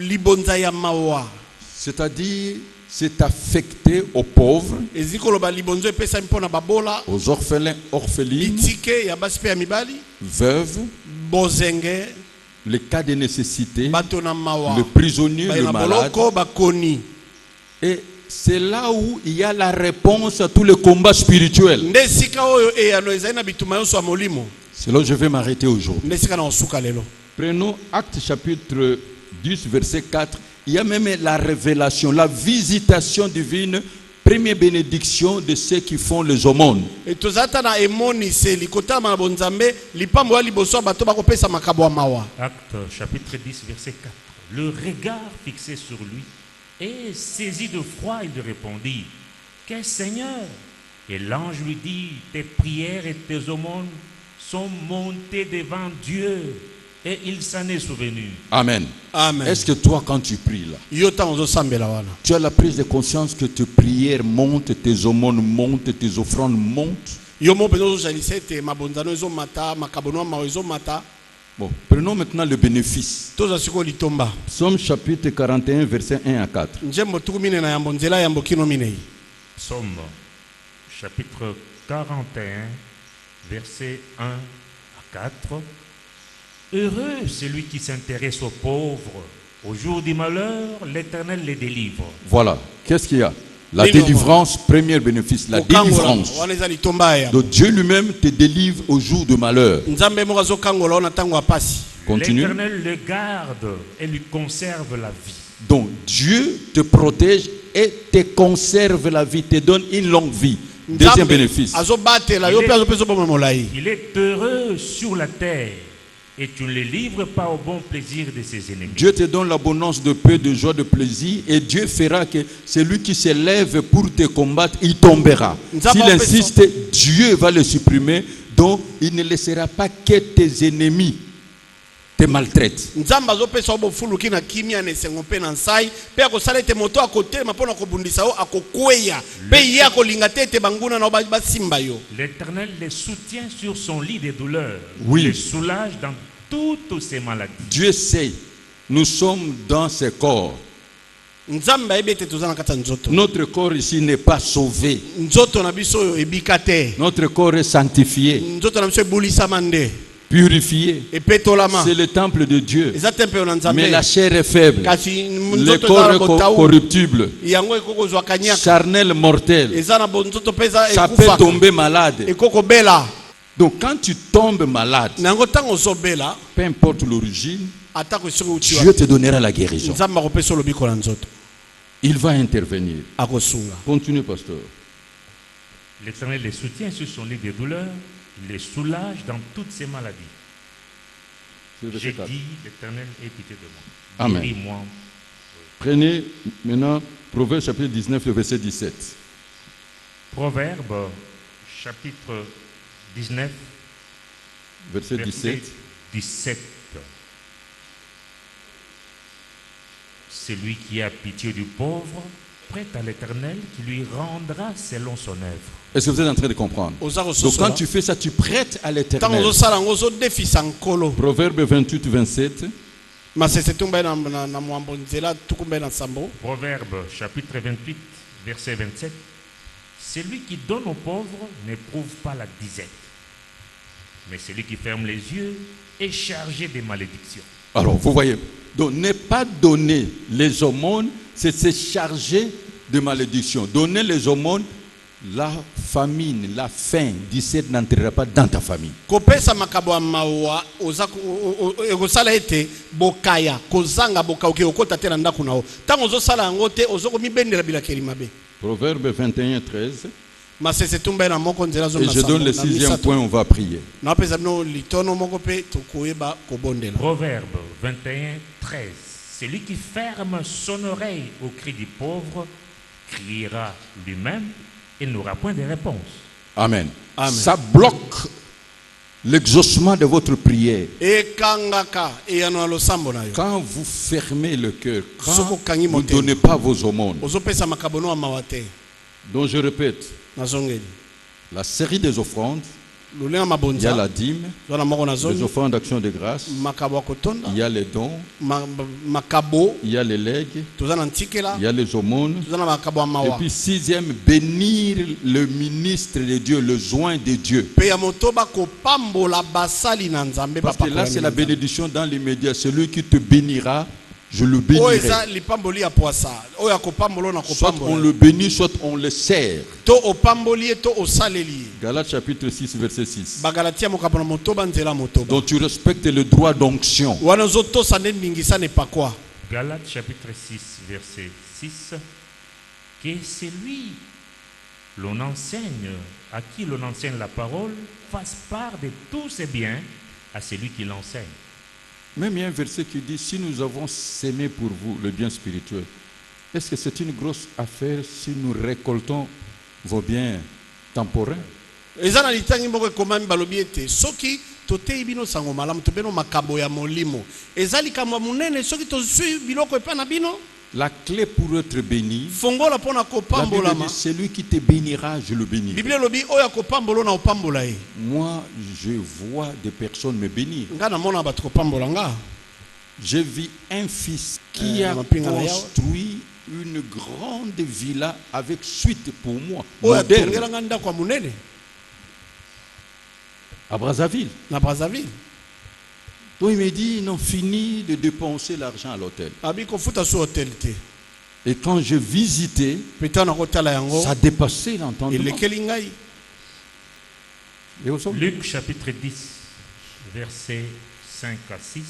Libonza ya mawa. C'est-à-dire, c'est affecté aux pauvres, Ezikoloba libonzo epesa mpona babola. aux orphelins, orphelines, Bitike ya basi pe ya mibali. veuves, Bozenge. les cas de nécessité, Bato na mawa. le prisonnier, Baye le na malade. boloko bakoni. Et c'est là où il y a la réponse à tous les combats spirituels. Nde sika oyo eyano ezali na bituma nyonso ya molimo. C'est là où je vais m'arrêter aujourd'hui. Nde sika na osuka lelo. Prenons Actes chapitre 10, verset 4. Il y a même la révélation, la visitation divine, première bénédiction de ceux qui font les aumônes. Et tozata na emoniseli kotama na bonzambe lipambo ya liboso ya bato bakopesa makabo ya mawa. Acte chapitre 10, verset 4. Le regard fixé sur lui et saisi de froid, il lui répondit, qu'est-ce Seigneur? Et l'ange lui dit, tes prières et tes aumônes sont montées devant Dieu et il s'en est souvenu. Amen. Amen. Est-ce que toi, quand tu pries là, Yo ntango ozosambela wana. tu as la prise de conscience que tes prières montent, tes aumônes montent, tes offrandes montent? Yo mo mpenza ozojalisa ete mabonzano ezomata makabo ya mawa ezomata. Bon, prenons maintenant le bénéfice. Toza sikoyo litomba. Psaume chapitre 41, verset 1 à 4. Njembo tuku mine na yambo nzela yambo kino minei. Psaume chapitre 41, verset 1 à 4. Heureux celui qui s'intéresse aux pauvres. Au jour du malheur, l'Éternel les délivre. Voilà. Qu'est-ce qu'il y a? La Délivrance. délivrance, premier bénéfice, la Okangola, délivrance. wana eza litomba ya. Donc Dieu lui-même te délivre au jour de malheur. Nzambe moko azokangola wana ntango ya pasi. Continue. L'Éternel le garde et lui conserve la vie. Donc Dieu te protège et te conserve la vie, te donne une longue vie. Deuxième Nzambe bénéfice. azobatela yo pe azopesa bomoi molai. Il est heureux sur la terre et tu ne le livres pas au bon plaisir de ses ennemis. Dieu te donne l'abondance de paix, de joie, de plaisir, et Dieu fera que celui qui se lève pour te combattre, il tombera. S'il insiste, Dieu va le supprimer, donc il ne laissera pas que tes ennemis te maltraite. nzambe azopesa bofuluki na kimia na esengo mpe na nsai mpe akosala ete moto akotelema mpo na kobundisa yo akokweya mpe ye akolinga te ete banguna na yo basimba yo. L'Éternel les soutient sur son lit de douleur. Oui. Les soulage dans toutes ses maladies. Dieu sait, nous sommes dans ce corps. nzambe ayebi ete toza na kati ya nzoto. Notre corps ici n'est pas sauvé. nzoto na biso oyo ebika te. Notre corps est sanctifié, nzoto na biso ebulisama nde purifié. epetolama. C'est le temple de Dieu. eza tempelo na nzambe. Mais la chair est faible. kasi Le nzoto eza corps na est botau corruptible, yango ekokozwa kanyaka. charnel, mortel. eza na nzoto mpe eza Ça peut ekufaka tomber malade. ekokobela. Donc quand tu tombes malade, nango ntango ozobela peu importe l'origine, atako esoki uti Dieu te donnera la guérison. nzambe akopesa lobiko na nzoto Il va intervenir. akosunga. Continue, pasteur. L'Éternel les soutient sur son lit de douleur. Il les soulage dans toutes ses maladies. C'est le verset J'ai 4. dit, l'Éternel ait pitié de moi. Amen. Guéris-moi. Prenez maintenant Proverbe chapitre 19, le verset 17. Proverbe, chapitre 19, Verset verset 17. 17. Celui qui a pitié du pauvre prête à l'Éternel qui lui rendra selon son œuvre. Est-ce que vous êtes en train de comprendre? oza Donc kososola quand tu fais ça, tu prêtes à ntango l'éternel. ozosala yango ozodefisa nkolo. Proverbe 28, 27. masese tumbai na mwambo nzela tukumbai na nsambo. Proverbe, chapitre 28, verset 27. Celui qui donne aux pauvres n'éprouve pas la disette, mais celui qui ferme les yeux est chargé des malédictions. Alors, vous voyez, donc ne pas donner les aumônes, c'est se charger de malédiction. Donner les aumônes, la famine, la faim, 17 n'entrera pas dans ta famille. kopesa makabo ya mawa ekosala ete bokaya kozanga bokauki okota te na ndako na yo ntango ozosala yango te ozokomibendela bilakeli mabe. Proverbe 21, 13. masese tumbai na moko nzela Et je donne le sixième point, on va prier. napesa bino litono moko mpe tokoyeba kobondela. Proverbe 21, 13. Celui qui ferme son oreille au cri du pauvre criera lui-même et n'aura point de réponse. Amen. Amen. Ça bloque l'exaucement de votre prière. ekangaka eyano ya losambo na yo Quand vous fermez le cœur, quand Soko kangi vous ne motema. donnez pas vos aumônes. ozopesa makabo no ya mawa te. Donc je répète, nazongeli la série des offrandes, lolenge ya il y a mabonza la dîme, zwana moko les nazongi offrandes d'action de grâce, makabo ya kotonda il y a les dons, makabo il y a les legs, toza na ntikela il y a les aumônes. toza na makabo ya Et mawa puis sixième, bénir le ministre de Dieu, le joint de Dieu. mpe ya motoba kopambola basali na nzambe Parce que là, c'est la bapakolami bénédiction dans l'immédiat. Celui qui te bénira, je le oyo bénirai. eza lipamboli ya poasa oyo akopambola na Soit on kopambola le bénit, soit on le sert. to opamboli ye to osaleli ye. Galates chapitre 6, verset 6. bagalatia mokapo na motoba nzela motoba Donc tu respectes le droit d'onction. wana ozotosa nde ndingisa na epakwa. Galates chapitre 6, verset 6. Que celui l'on enseigne, à qui l'on enseigne la parole, fasse part de tous ses biens à celui qui l'enseigne. Même il y a un verset qui dit, si nous avons sémé pour vous le bien spirituel, est-ce que c'est une grosse affaire si nous récoltons vos biens temporains? eza na litangi moko ekomami balobi ete soki toteyi bino sango malamu tobeno makabo ya molimo eza likambo ya monene soki tozwi biloko epai na bino. La clé pour être béni, fongola mpo na la Bible kopambolama dit, celui qui te bénira, je le bénirai. biblia elobi oyo akopambola na opambola ye. Moi, je vois des personnes me bénir. nga namona bato kopambola nga. J'ai vu un fils qui a mapinga na yawe. construit une grande villa avec suite pour moi, oyo moderne, atongela nga ndako ya monene à Brazzaville. na Brazzaville. Donc il me dit, ils ont fini de dépenser l'argent à l'hôtel. abi kofuta su hotel te Et quand je visitais, peta na kotala yango ça dépassait l'entendement. elekeli ngai. Et au sommet, Luc chapitre 10, versets 5 à 6.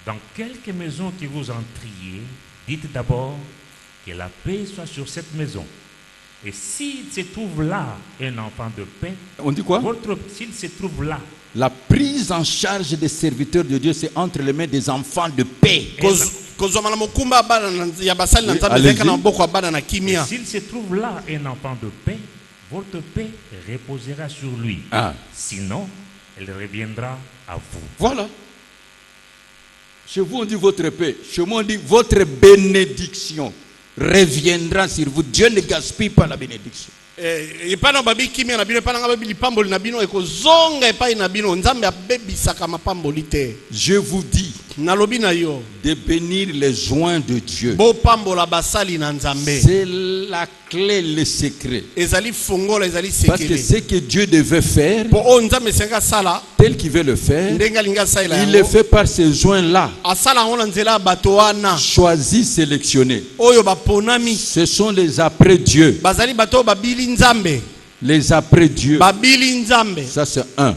Dans quelque maison que vous entriez, dites d'abord que la paix soit sur cette maison. Et s'il se trouve là un enfant de paix, on dit quoi? s'il se trouve là, La prise en charge des serviteurs de Dieu, c'est entre les mains des enfants de paix. kozwama na mokumba ya bana ya basali na Oui, nzambe allez-y. ezalaka na maboko ya bana na et kimia. s'il se trouve là un enfant de paix, votre paix reposera sur lui. Ah, Sinon, elle reviendra à vous. voilà. Chez vous, on dit votre paix. Chez moi, on dit votre bénédiction reviendra sur vous. Dieu ne gaspille pas la bénédiction. epai na babi kimia na bino epai na nga babi lipamboli na bino ekozonga epai na bino nzambe abebisaka mapamboli te. Je vous dis nalobi na yo de bénir les joints de Dieu. bopambola basali na nzambe. C'est la clé, le secret. ezali fongola ezali Parce que sekele ce que Dieu devait faire, po oyo nzambe esenga sala tel qu'il veut le faire, ndenge alingi asalela il le yango fait par ces joints-là. asala yango na nzela ya bato wana Choisis, sélectionnés. oyo baponami Ce sont les après Dieu. bazali bato oyo babili nzambe Les après Dieu. babili nzambe Ça, c'est un.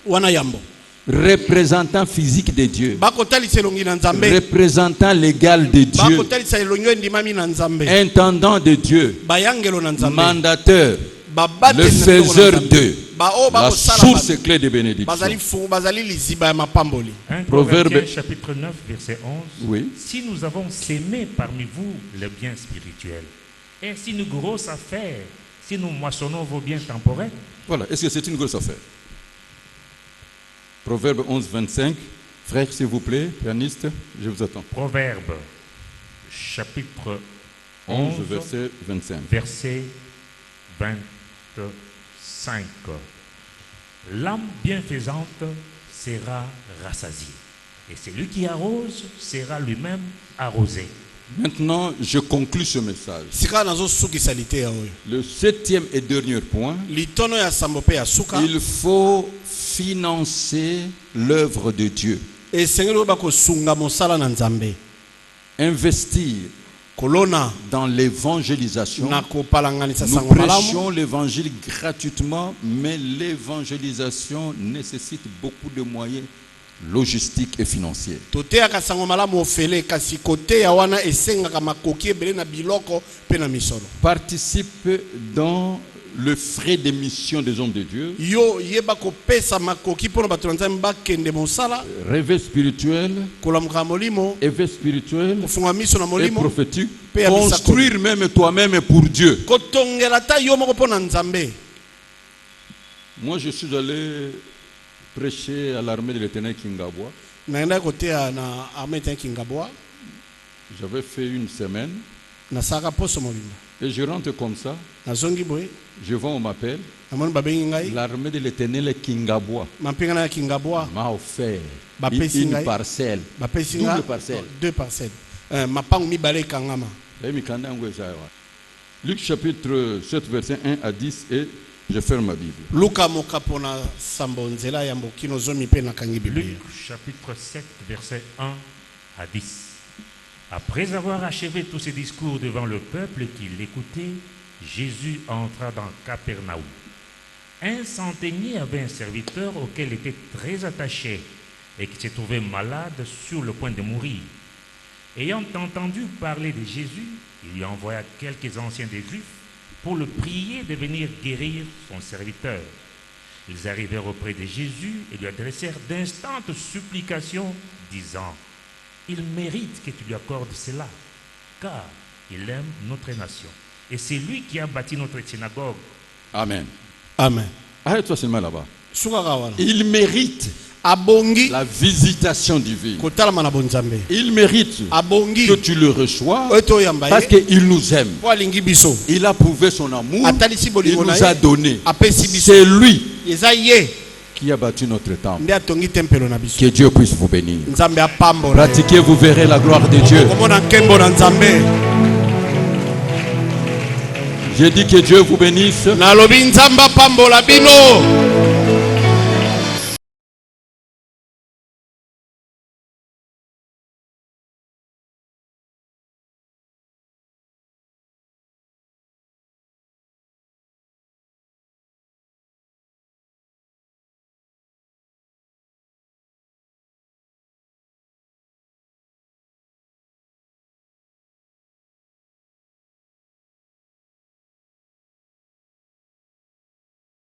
wana yambo Représentant physique de Dieu. bakotalisa elongi na nzambe Représentant légal de Dieu. bakotalisa elongi oyo endimami na nzambe Intendant de Dieu. bayangelo na nzambe Mandateur. babateli Le na biloko na faiseur Nzambe. de Baoyo la bakosala source bato. clé de bénédiction. bazali liziba ya mapamboli. 1 Proverbe- Corinthiens chapitre 9, verset 11. Oui. Si nous avons sémé parmi vous le bien spirituel, et si nous grosse affaire, si nous moissonnons vos biens temporels, Voilà. Est-ce que c'est une grosse affaire? Proverbe 11, 25. Frère, s'il vous plaît, pianiste, je vous attends. Proverbe chapitre 11, 11, verset 25. verset 25. L'âme bienfaisante sera rassasiée, et celui qui arrose sera lui-même arrosé. Maintenant, je conclus ce message. sika nazosukisa liteya oyo Le septième et dernier point, litono ya sambo mpe ya suka il faut financer l'œuvre de Dieu. esengeli oyo bakosunga mosala na nzambe Investir kolona dans l'évangélisation. na kopalanganisa Nous sango malamu prêchons l'évangile gratuitement, mais l'évangélisation nécessite beaucoup de moyens logistiques et financiers. toteyaka sango malamu ofele kasi koteya wana esengaka makoki ebele na biloko mpe na misolo Participe dans le frais de mission des hommes de Dieu, yo yeba kopesa makoki mpona bato na nzambe bakende mosala réveil spirituel, kolamuka molimo éveil spirituel kofunga miso na et molimo prophétique. Paix à Construire même toi-même pour Dieu. kotongela ta yo moko mpo na nzambe. Moi, je suis allé prêcher à l'armée de l'Éternel Kingabwa. naenda koteya na arme etanki ngabwa J'avais fait une semaine nasalaka poso mobimba et je rentre comme ça. nazongi boye Je vois, on m'appelle. namoni babengi ngai L'armée de l'Éternel Kingabwa mampingana ya kingabwa m'a offert Bapesi une ngai. parcelle. bapesi Double nga parcelle. 2 parcelles mapango mibale ekangama. Luc chapitre 7, verset 1 à 10 et je ferme ma Bible. luka mokapo na sambo nzela ya mbokino zomi mpe nakangi biblia. Luc chapitre 7, verset 1 à 10. Après avoir achevé tous ses discours devant le peuple qui l'écoutait, Jésus entra dans Capernaum. Un centenier avait un serviteur auquel il était très attaché et qui se trouvait malade sur le point de mourir. Ayant entendu parler de Jésus, il lui envoya quelques anciens des Juifs pour le prier de venir guérir son serviteur. Ils arrivèrent auprès de Jésus et lui adressèrent d'instantes supplications, disant: il mérite que tu lui accordes cela, car il aime notre nation. Et c'est lui qui a bâti notre synagogue. Amen. Amen. Arrête-toi seulement là-bas. sukaka wana Il mérite abongi la visitation divine. kotalama na bonzambe Il mérite abongi que tu le reçois oyo toyamba parce ye qu'il nous aime. po alingi biso Il a prouvé son amour. atalisi Il bolingo na nous a ye donné. apesi biso C'est lui eza ye qui a bâti notre temple. nde atongi tempelo na biso Que Dieu puisse vous bénir. nzambe apambola Pratiquez, vous verrez la gloire de Dieu. komona nkembo na nzambe. J'ai dit que Dieu vous bénisse. nalobi nzambe apambola bino.